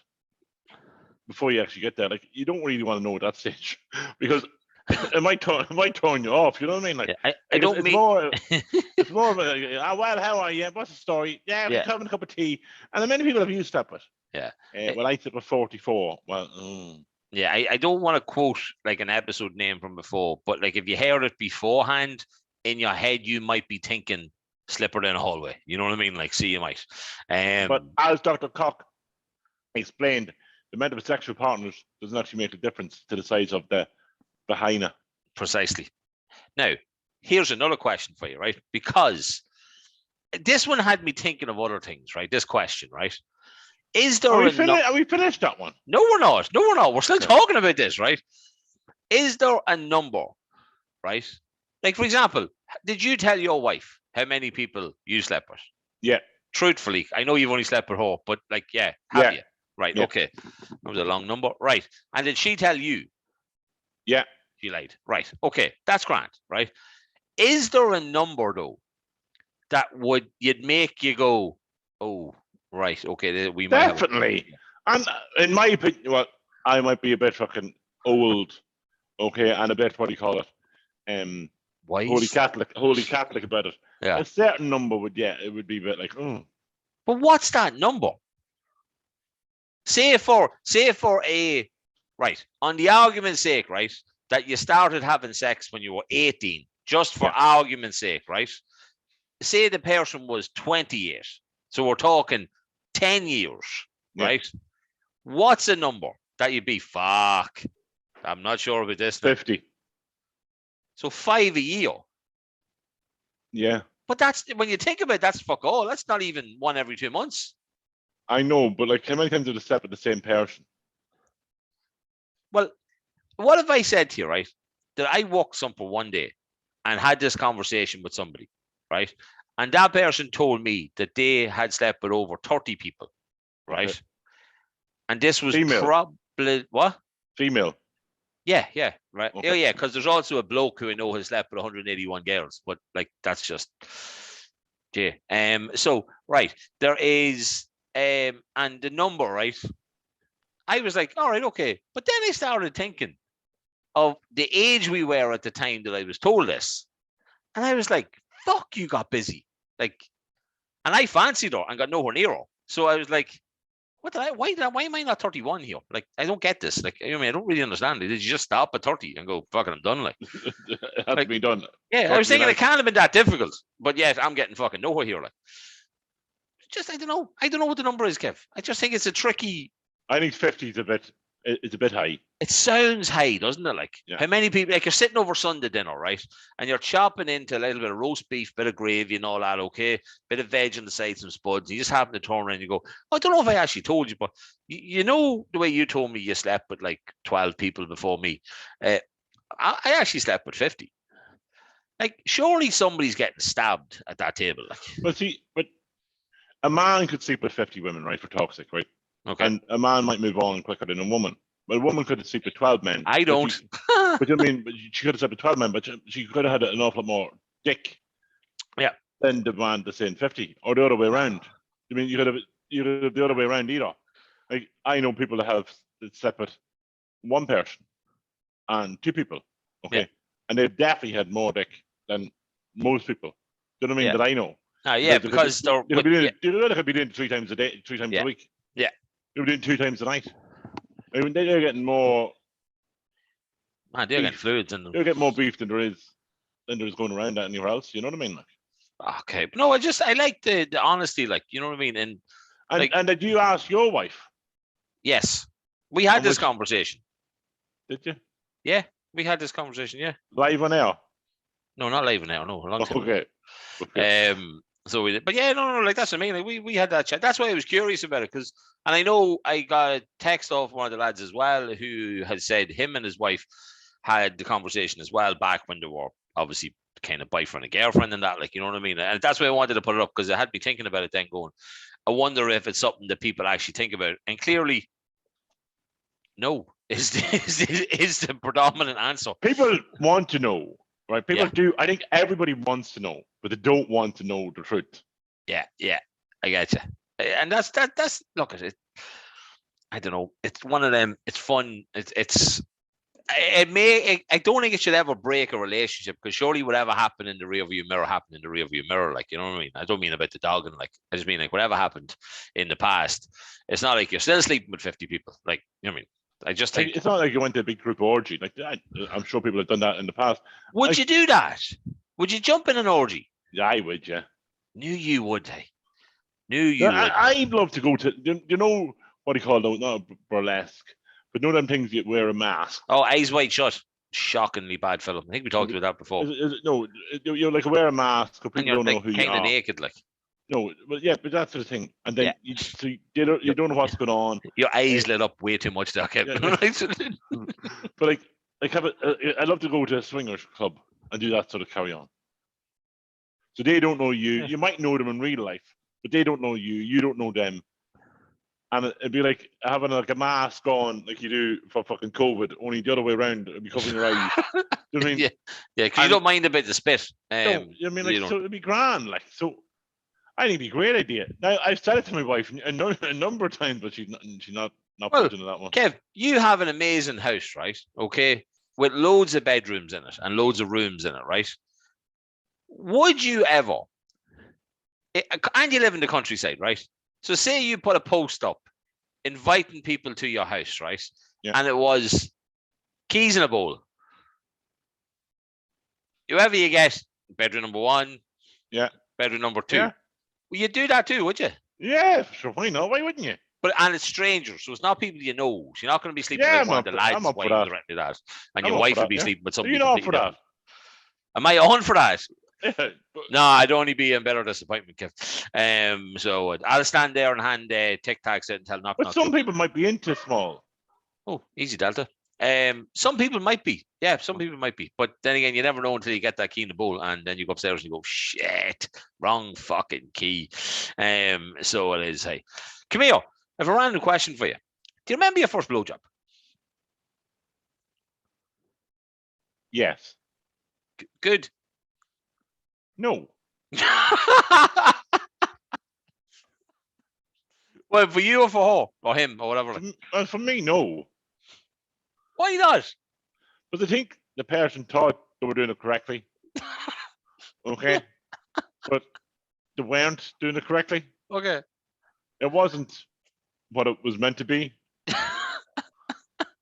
before you actually get there? Like, you don't really want to know at that stage because it might turn you off. You know what I mean? Like,
I don't
it's
mean
more. It's more of a, well, how are you? What's the story? Yeah, we're having a cup of tea. And how many people have you slept with?
Yeah.
Well, I slept with 44. Well.
Yeah, I don't want to quote like an episode name from before, but like if you heard it beforehand, in your head you might be thinking slipper in a hallway. You know what I mean? Like, see, you might.
But as Dr. Koch explained, the amount of sexual partners doesn't actually make a difference to the size of the vagina.
Precisely. Now, here's another question for you, right? Because this one had me thinking of other things, right? This question, right? Is there
are we finished that one?
No, we're not. No, we're not. We're still talking about this, right? Is there a number, right? Like, for example, did you tell your wife how many people you slept with?
Yeah.
Truthfully, I know you've only slept with her, but like, have you? Right.
Yeah.
Okay. That was a long number. Right. And did she tell you?
Yeah.
She lied. Right. Okay. That's grand. Right. Is there a number though that you'd make you go, oh, right, okay, we might
definitely. And in my opinion, well, I might be a bit fucking old, okay, and a bit, what do you call it?
Wise?
Holy Catholic about it.
Yeah.
A certain number it would be a bit like,
But what's that number? Say for a, right, on the argument's sake, right, that you started having sex when you were 18, just for argument's sake, right? Say the person was 28, so we're talking 10 years, right? What's a number that you'd be, fuck, I'm not sure about this.
50.
So 5 a year.
Yeah.
But that's, when you think about it, that's fuck all. That's not even one every 2 months.
I know, but like, how many times did you slept with the same person?
Well, what if I said to you, right, that I woke somewhere one day and had this conversation with somebody, right? And that person told me that they had slept with over 30 people, right? Okay. And this was probably, what?
Female.
Yeah, right. Okay. Yeah, because there's also a bloke who I know has slept with 181 girls, but like, that's just, so, right, there is, and the number, right? I was like, all right, okay. But then I started thinking of the age we were at the time that I was told this. And I was like, fuck, you got busy. Like, and I fancied her and got nowhere near her. So I was like, why am I not 31 here? Like, I don't get this. Like, I mean, I don't really understand it. Did you just stop at 30 and go, fucking, I'm done? Like,
it has to be done.
Yeah, I was thinking it can't have been that difficult, but yet I'm getting fucking nowhere here. Like, just, I don't know what the number is, Kev. I just think it's a tricky.
I think 50 is a bit high.
It sounds high, doesn't it? Like, how many people, like, you're sitting over Sunday dinner, right? And you're chopping into a little bit of roast beef, bit of gravy and all that, okay? Bit of veg on the side, some spuds. You just happen to turn around and you go, I don't know if I actually told you, but you know the way you told me you slept with like 12 people before me. I actually slept with 50. Like, surely somebody's getting stabbed at that table. Like,
but a man could sleep with 50 women, right, for toxic, right?
Okay.
And a man might move on quicker than a woman. But a woman could sleep with 12 men.
I don't.
But I mean, she could have slept with 12 men, but she could have had an awful lot more dick.
Yeah.
Than the man that's saying 50, or the other way around. I mean, you could have the other way around either. Like, I know people that slept with one person and two people. Okay. Yeah. And they've definitely had more dick than most people. Do you know what I mean? That I know.
Yeah, because
they could be doing 3 times a day, 3 times a week.
Yeah.
They were doing 2 times a night. I mean, they're getting more.
Man, they're getting fluids in them.
They're getting more beef than there is going around anywhere else. You know what I mean?
Like, okay, but no, I like the honesty. Like, you know what I mean?
And did you ask your wife?
Yes, we had this conversation.
Did you?
Yeah, we had this conversation. Yeah.
Live on air?
No, not live on air. No, a long time.
Okay.
So we did, but yeah, no, like that's what I mean. Like we had that chat. That's why I was curious about it, because, and I know I got a text off one of the lads as well who had said him and his wife had the conversation as well back when they were obviously kind of boyfriend and girlfriend and that, like, you know what I mean? And that's why I wanted to put it up, because I had me thinking about it then, going, I wonder if it's something that people actually think about. And clearly, no, is the predominant answer.
People want to know, right? People do. I think everybody wants to know, but they don't want to know the truth.
Yeah, I get you. And that's look at it. I don't know. It's one of them. It's fun. I don't think it should ever break a relationship, because surely whatever happened in the rearview mirror happened in the rearview mirror. Like, you know what I mean? I don't mean about the dog, and like, I just mean like whatever happened in the past. It's not like you're still sleeping with 50 people. Like, you know what I mean? I just think
it's not like you went to a big group orgy. Like, I'm sure people have done that in the past.
Would you do that? Would you jump in an orgy?
Yeah, I would. Yeah.
Knew you would. Hey, knew you would.
I'd love to go to. You know what do you call those? Not burlesque, but know them things you wear a mask.
Oh, Eyes Wide Shut. Shockingly bad film. I think we talked about that before.
No, you're like wear a mask, so people don't know who you are.
Kind of naked, like.
No, but yeah, but that's the thing. And then you don't know what's going on.
Your eyes lit up way too much, that kept.
But I'd love to go to a swingers club and do that sort of carry on. So they don't know you. You might know them in real life, but they don't know you. You don't know them. And it'd be like having like a mask on, like you do for fucking COVID, only the other way around. It'd be covering your eyes. You know what I mean?
Yeah, because you don't mind a bit of the spit.
So, I mean, like, so it'd be grand. Like, so I think it'd be a great idea. Now, I've said it to my wife a number of times, but she's not putting that one.
Kev, you have an amazing house, right? Okay, with loads of bedrooms in it and loads of rooms in it, right? Would you ever? And you live in the countryside, right? So say you put a post up inviting people to your house, right?
Yeah.
And it was keys in a bowl. Whoever you get, bedroom number 1, bedroom number 2.
Yeah.
Well, you'd do that too, would you?
Yeah, sure. Why not? Why wouldn't you?
And it's strangers, so it's not people you know. So you're not going to be sleeping with one of the lads' wives or anything like that. And your wife would be sleeping with somebody.
You're not for that.
Am I on for that?
Yeah,
no, I'd only be in better disappointment, Kev. So I'll stand there and hand Tic Tacs out and tell knock.
But some people might be into small.
Oh, easy, Delta. Some people might be. Yeah, some people might be. But then again, you never know until you get that key in the bowl, and then you go upstairs and you go, shit, wrong fucking key. So it is. Hey, come here. I have a random question for you. Do you remember your first blowjob?
Yes.
Good.
No.
Well, for you or for her or him or whatever.
For me, no.
Why not?
But I think the person thought they were doing it correctly. Okay. But they weren't doing it correctly.
Okay.
It wasn't what it was meant to be.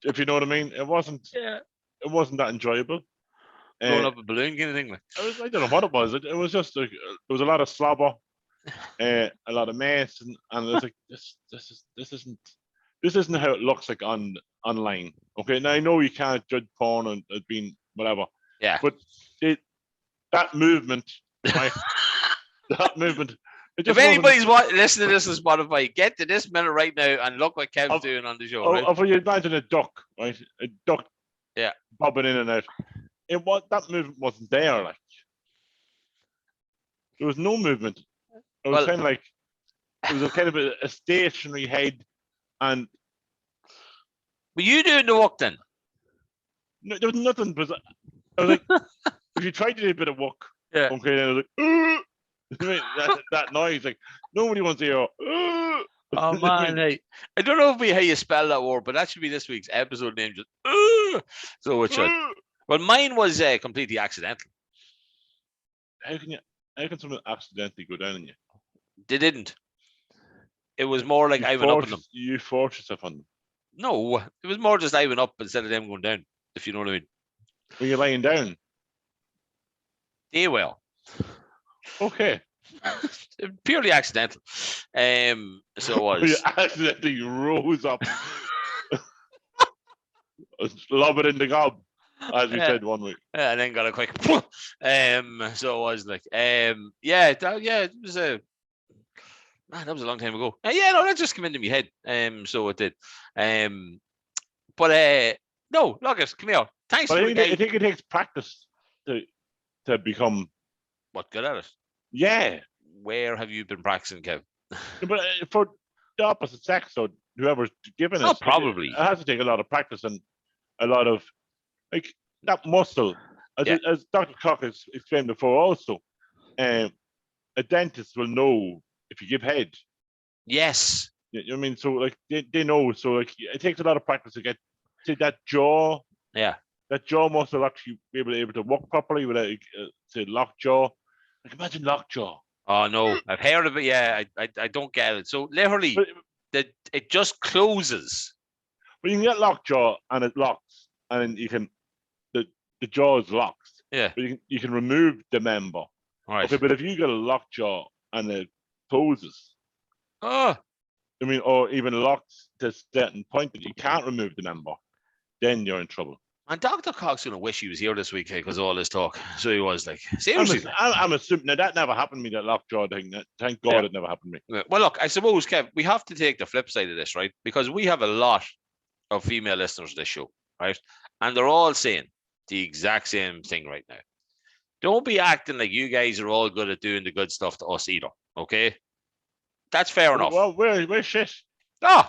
If you know what I mean. It wasn't.
Yeah.
It wasn't that enjoyable.
Blowing up a balloon kind of thing. Like.
I don't know what it was. It was just there was a lot of slobber, a lot of mess, and it was like this isn't how it looks like online. Okay, now I know you can't judge porn and it being whatever.
Yeah.
But that movement, right? That movement.
If anybody's listening to this on Spotify, get to this minute right now and look what Kev's doing on the show. Right?
If you imagine a duck, right? A duck.
Yeah.
Bobbing in and out. That movement wasn't there. Like there was no movement. It was kind of like it was kind of a stationary head, and
were you doing the work then?
No, there was nothing. But I was like, if you tried to do a bit of work,
yeah.
Okay, then I was like, that noise, like nobody wants to hear.
Oh man, hey. I don't know how you spell that word, but that should be this week's episode name. Just so it should. Well, mine was completely accidental.
How can someone accidentally go down on you?
They didn't. It was more like I went up on them.
You forced yourself on them.
No, it was more just I went up instead of them going down, if you know what I mean.
Were you lying down?
They will.
Okay.
Purely accidental. So it was.
You accidentally rose up. Lob it in the gob. as we said one week.
And then got a quick. So it was like, it was a. Man, that was a long time ago. That just came into my head. So it did. No, look, come here. Thanks
But
for
I think it takes practice to become
good at it.
Yeah.
Where have you been practicing, Kev?
But for the opposite sex, or whoever's given it,
probably
it has to take a lot of practice and a lot of like that muscle. As Dr. Cock has explained before, also, a dentist will know if you give head.
Yes.
You know what I mean? So like they know. So like it takes a lot of practice to get to that jaw.
Yeah.
That jaw muscle actually be able to work properly without say locked jaw. Like imagine locked jaw.
Oh no, I've heard of it. Yeah, I don't get it. So literally, it just closes.
But you can get locked jaw and it locks, and you can the jaw is locked.
Yeah.
But you can remove the member.
Right.
Okay, but if you get a locked jaw and it closes,
I
mean, or even locked to a certain point that you can't remove the member, then you're in trouble.
And Dr. Cox's gonna wish he was here this week because of all this talk. So he was like, seriously.
I'm assuming that never happened to me, that lockjaw thing. Thank God it never happened to me.
Well, look, I suppose, Kev, we have to take the flip side of this, right? Because we have a lot of female listeners to this show, right? And they're all saying the exact same thing right now. Don't be acting like you guys are all good at doing the good stuff to us either, okay? That's fair enough.
Well, we're shit.
Oh,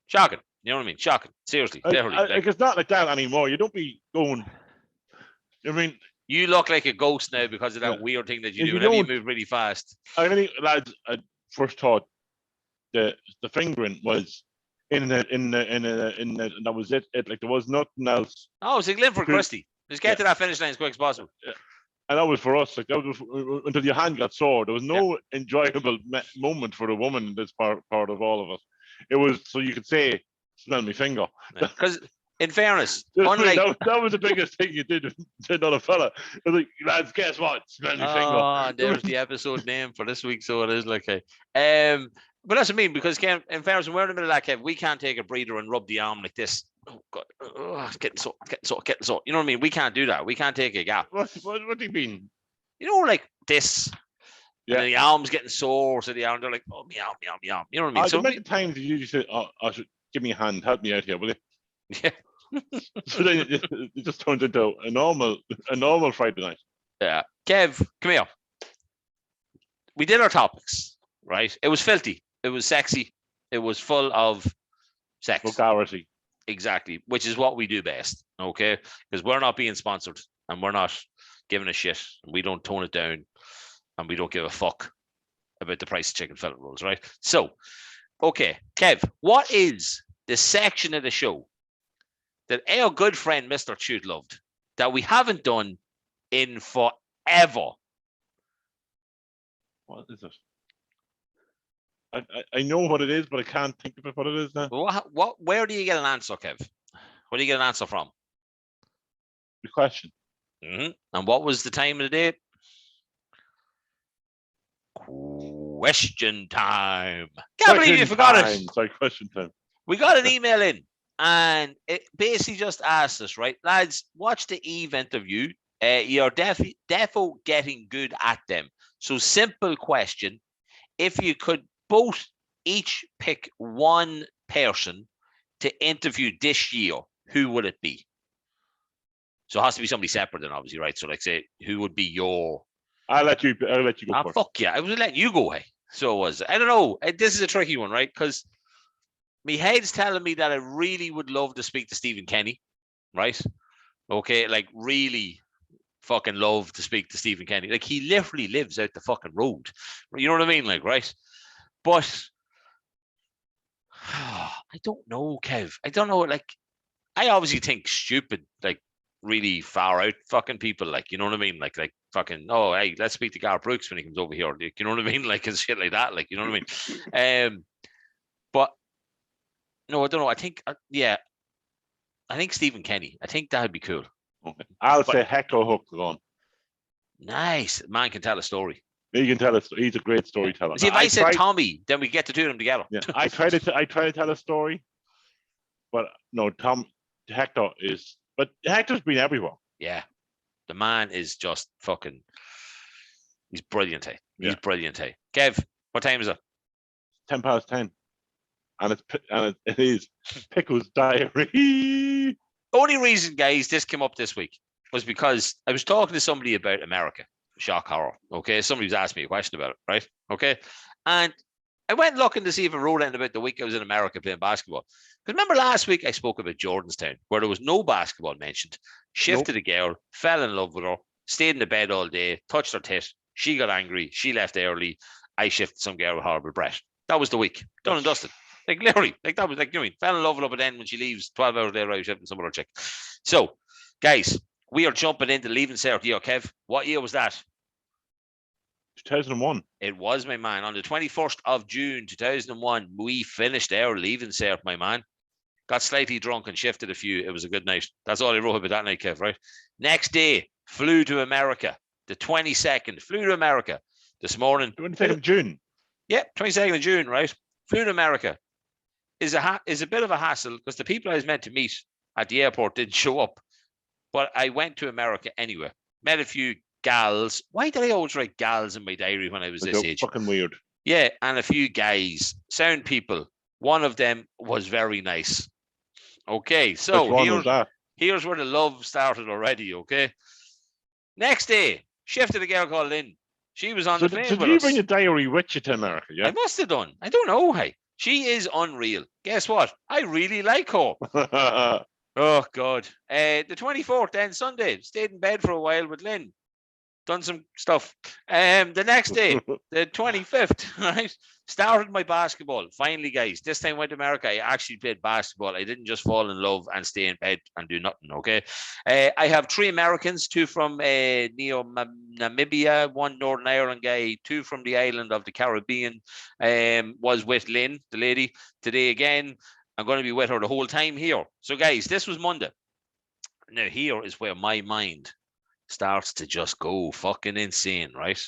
shocking. You know what I mean? Shocking. Seriously.
It's not like that anymore. You don't be going. I mean,
you look like a ghost now because of that weird thing that you do whenever you move really fast.
I think, lads, I first thought the fingering was in that was it. Like there was nothing else.
Oh, it's like Linford Christie. Just get to that finish line as quick as possible.
And that was for us. Like that was until your hand got sore. There was no enjoyable moment for the woman in this part of all of us. It was so you could say, "Smell me finger."
Because in fairness,
that was the biggest thing you did to another fella. It was like, lads, guess what? Smell me finger.
Oh, there's the episode name for this week, so it is like a. But that's what I mean, because Ken, in fairness, when we're in the middle of that, Kev, we can't take a breather and rub the arm like this. Oh God, it's getting sore. You know what I mean? We can't do that. We can't take a gap.
What do you mean?
You know, like this. Yeah. And the arm's getting sore, so the arm, they're like, oh, meow. You know what I mean?
So many times you say, "Oh, I should give me a hand, help me out here, will you?"
Yeah.
So then it just turns into a normal Friday night.
Yeah. Kev, come here. We did our topics, right? It was filthy. It was sexy. It was full of sex.
Vulgarity.
Exactly. Which is what we do best. Okay. Because we're not being sponsored and we're not giving a shit. And we don't tone it down and we don't give a fuck about the price of chicken fillet rolls, right? So, okay. Kev, what is the section of the show that our good friend Mr. Chute loved that we haven't done in forever?
What is it? I know what it is, but I can't think of what it is now.
Where do you get an answer, Kev? Where do you get an answer from?
The question.
Mm-hmm. And what was the time of the day? Question time. Can't believe you forgot it.
Sorry, question time.
We got an email in, and it basically just asked us, right, lads, watch the Eve interview. You're defo getting good at them. So simple question. If you could both each pick one person to interview this year, who would it be? So it has to be somebody separate then, obviously, right? So like say, who would be your...
I'll let you go first.
Fuck yeah. I was letting you go, hey. So it was. I don't know. This is a tricky one, right? Because my head's telling me that I really would love to speak to Stephen Kenny, right? Okay, like really fucking love to speak to Stephen Kenny. Like he literally lives out the fucking road. You know what I mean? Like, right? But I don't know, Kev. I don't know. Like, I obviously think stupid, like really far out fucking people. Like, you know what I mean? Like fucking, oh, hey, let's speak to Gareth Brooks when he comes over here. Like, you know what I mean? Like, and shit like that. Like, you know what I mean? But no, I don't know. I think, I think Stephen Kenny. I think that'd be cool.
Okay. I'll say Hector Hook on.
Nice. Man can tell a story.
He can tell us. He's a great storyteller.
See, if I said Tommy, then we get to do them together.
Yeah, I try to tell a story, but no, Hector is But Hector's been everywhere.
Yeah. The man is just fucking, he's brilliant, hey. He's brilliant, hey. Kev, what time is it?
10:10. And it is Pickle's diary.
Only reason, guys, this came up this week was because I was talking to somebody about America. Shock horror. Okay. Somebody was asking me a question about it, right? Okay. And I went looking to see if I wrote anything about the week I was in America playing basketball. Because remember last week I spoke about Jordanstown, where there was no basketball mentioned. Shifted a girl, fell in love with her, stayed in the bed all day, touched her tit. She got angry. She left early. I shifted some girl with horrible breath. That was the week. Done and dusted. Like literally, like that was like, you know, fell in love with her, but then when she leaves 12 hours later, I was shifting some other chick. So, guys, we are jumping into Leaving Cert year. Kev, what year was that?
2001.
It was, my man. On the 21st of June, 2001, we finished our Leaving Cert, my man. Got slightly drunk and shifted a few. It was a good night. That's all I wrote about that night, Kev, right? Next day, flew to America. The 22nd, flew to America. This morning.
22nd of June.
Yeah, 22nd of June, right? Flew to America. Is a bit of a hassle because the people I was meant to meet at the airport didn't show up. But I went to America anyway. Met a few gals. Why did I always write gals in my diary when I was this age?
Fucking weird.
Yeah, and a few guys, sound people. One of them was very nice. Okay, so here's where the love started already, okay? Next day, shifted a girl called Lynn. She was on the plane with us.
Did you bring a diary with you to America? Yeah,
I must have done. I don't know, hey. She is unreal. Guess what? I really like her. Oh, God. The 24th, then Sunday, stayed in bed for a while with Lynn. Done some stuff. The next day, the 25th, right? Started my basketball. Finally, guys, this time I went to America. I actually played basketball. I didn't just fall in love and stay in bed and do nothing, okay? I have 3 Americans, 2 from Namibia, 1 Northern Ireland guy, 2 from the island of the Caribbean. Was with Lynn, the lady. Today again, I'm going to be with her the whole time here. So, guys, this was Monday. Now, here is where my mind starts to just go fucking insane, right?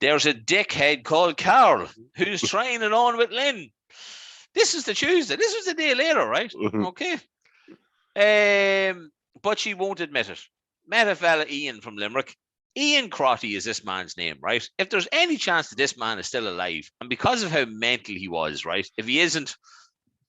There's a dickhead called Carl who's trying it on with Lynn. This is the Tuesday. This was the day later, right? Okay. But she won't admit it. Met a fella, Ian from Limerick. Ian Crotty is this man's name, right? If there's any chance that this man is still alive, and because of how mental he was, right? If he isn't,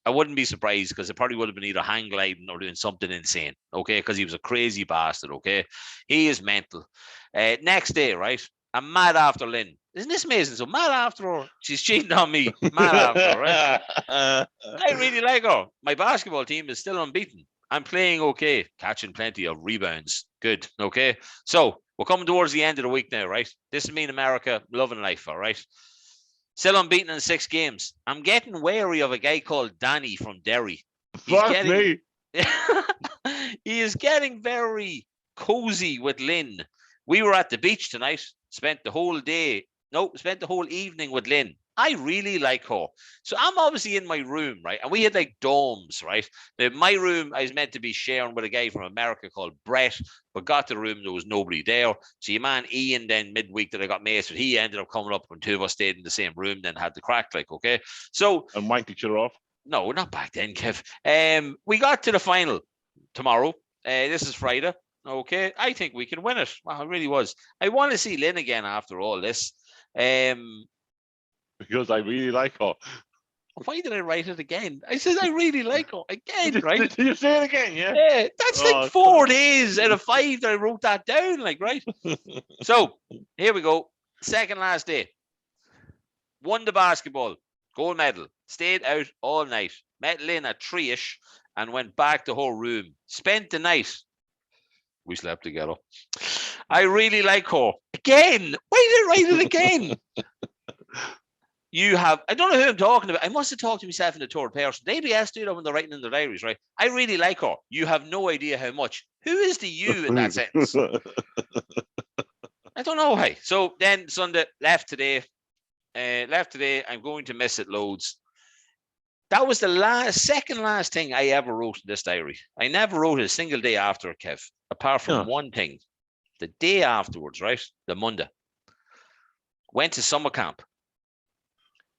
I wouldn't be surprised because it probably would have been either hang gliding or doing something insane, okay? Because he was a crazy bastard, okay? He is mental. Next day, right? I'm mad after Lynn. Isn't this amazing? So mad after her. She's cheating on me. Mad after her, right? I really like her. My basketball team is still unbeaten. I'm playing okay. Catching plenty of rebounds. Good, okay? So we're coming towards the end of the week now, right? This is me in America, loving life, all right? Still unbeaten in 6 games. I'm getting wary of a guy called Danny from Derry.
Me.
He is getting very cozy with Lynn. We were at the beach tonight. Spent the whole evening with Lynn. I really like her. So I'm obviously in my room, right? And we had like dorms, right? Now, my room, I was meant to be sharing with a guy from America called Brett, but got to the room, there was nobody there. So your man Ian, then midweek that I got maced with, he ended up coming up when 2 of us stayed in the same room, then had the crack, like, okay? So.
And wanked each other off?
No, not back then, Kev. We got to the final tomorrow. This is Friday. Okay, I think we can win it. Wow, it really was. I want to see Lynn again after all this.
Because I really like her.
Why did I write it again? I said I really like her again, right?
Did you say it again? Yeah.
Yeah, that's like 4 days out of 5 that I wrote that down, like, right? So here we go. Second last day. Won the basketball, gold medal. Stayed out all night. Met Lynn at 3ish and went back to her room. Spent the night. We slept together. I really like her. Again, why did I write it again? I don't know who I'm talking about. I must have talked to myself in the third person. The ABS do that when they're writing in their diaries, right? I really like her. You have no idea how much. Who is the you in that sentence? I don't know. Hey. So then Sunday, left today. I'm going to miss it loads. That was the second last thing I ever wrote in this diary. I never wrote it a single day after it, Kev, apart from one thing. The day afterwards, right? The Monday. Went to summer camp.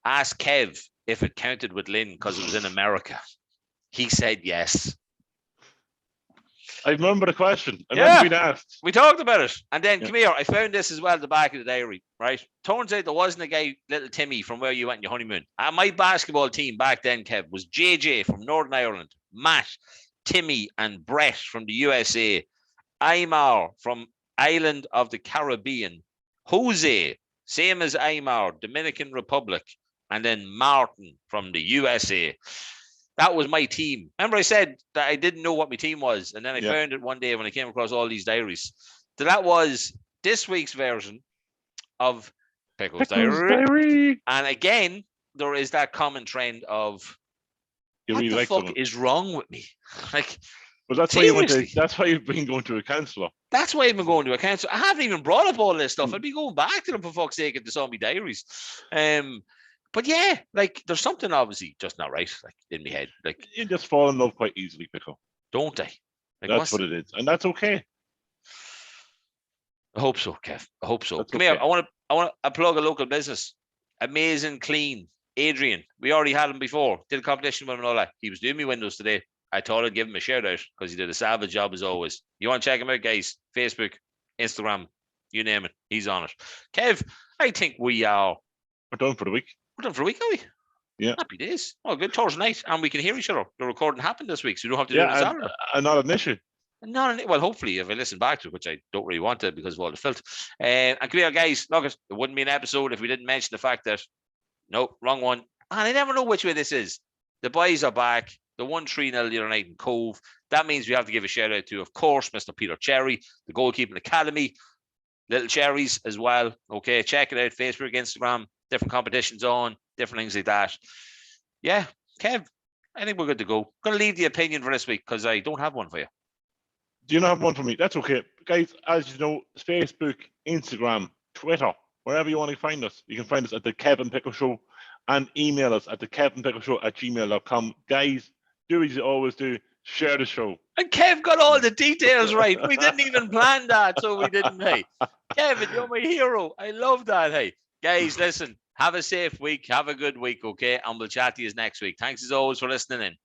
Asked Kev if it counted with Lynn because it was in America. He said yes.
I remember the question. I
Yeah.
remember being asked.
We talked about it. And then, come here, I found this as well at the back of the diary, right? Turns out there wasn't a guy, little Timmy, from where you went on your honeymoon. My basketball team back then, Kev, was JJ from Northern Ireland, Matt, Timmy, and Brett from the USA, Aymar from Island of the Caribbean, Jose, same as Aymar, Dominican Republic, and then Martin from the USA. That was my team. Remember I said that I didn't know what my team was, and then I found it one day when I came across all these diaries. So that was this week's version of Pico's Diary. And again, there is that common trend of what the fuck is wrong with me? Like,
well, that's why you went to, that's why you've been going to a counsellor.
That's why I've been going to a counsellor. I haven't even brought up all this stuff. I'd be going back to them for fuck's sake if they saw me diaries. But yeah, like there's something obviously just not right, like in my head. Like
you just fall in love quite easily, Pico.
Don't I? Like,
that's what it is, and that's okay.
I hope so, Kev. I hope so. Come here. I want to plug a local business. Amazing Clean. Adrian. We already had him before. Did a competition with him and all that. He was doing me windows today. I thought I'd give him a shout out because he did a savage job as always. You want to check him out, guys? Facebook, Instagram, you name it. He's on it. Kev, I think we're
done for the week.
We're done for a week, are we?
Yeah.
Happy days. Oh, good. Thursday night. And we can hear each other. The recording happened this week, so you don't have to do it on Saturday.
Not an issue.
Well, hopefully, if I listen back to it, which I don't really want to because of all the filth. And come here, guys. Look, it wouldn't be an episode if we didn't mention the fact that, nope, wrong one. And I never know which way this is. The boys are back. The 1-3-0 the other night in Cove. That means we have to give a shout out to, of course, Mr. Peter Cherry, the Goalkeeping Academy. Little Cherries as well. Okay, check it out. Facebook, Instagram, different competitions on, different things like that. Yeah, Kev, I think we're good to go. I'm going to leave the opinion for this week because I don't have one for you.
Do you not have one for me? That's okay. Guys, as you know, Facebook, Instagram, Twitter, wherever you want to find us, you can find us at the Kevin Pico Show and email us at the kevinpicoshow@gmail.com. Guys, do as you always do. Share the show.
And Kev got all the details right. We didn't even plan that, so we didn't, hey. Kevin, you're my hero. I love that, hey. Guys, listen, have a safe week. Have a good week, okay? And we'll chat to you next week. Thanks as always for listening in.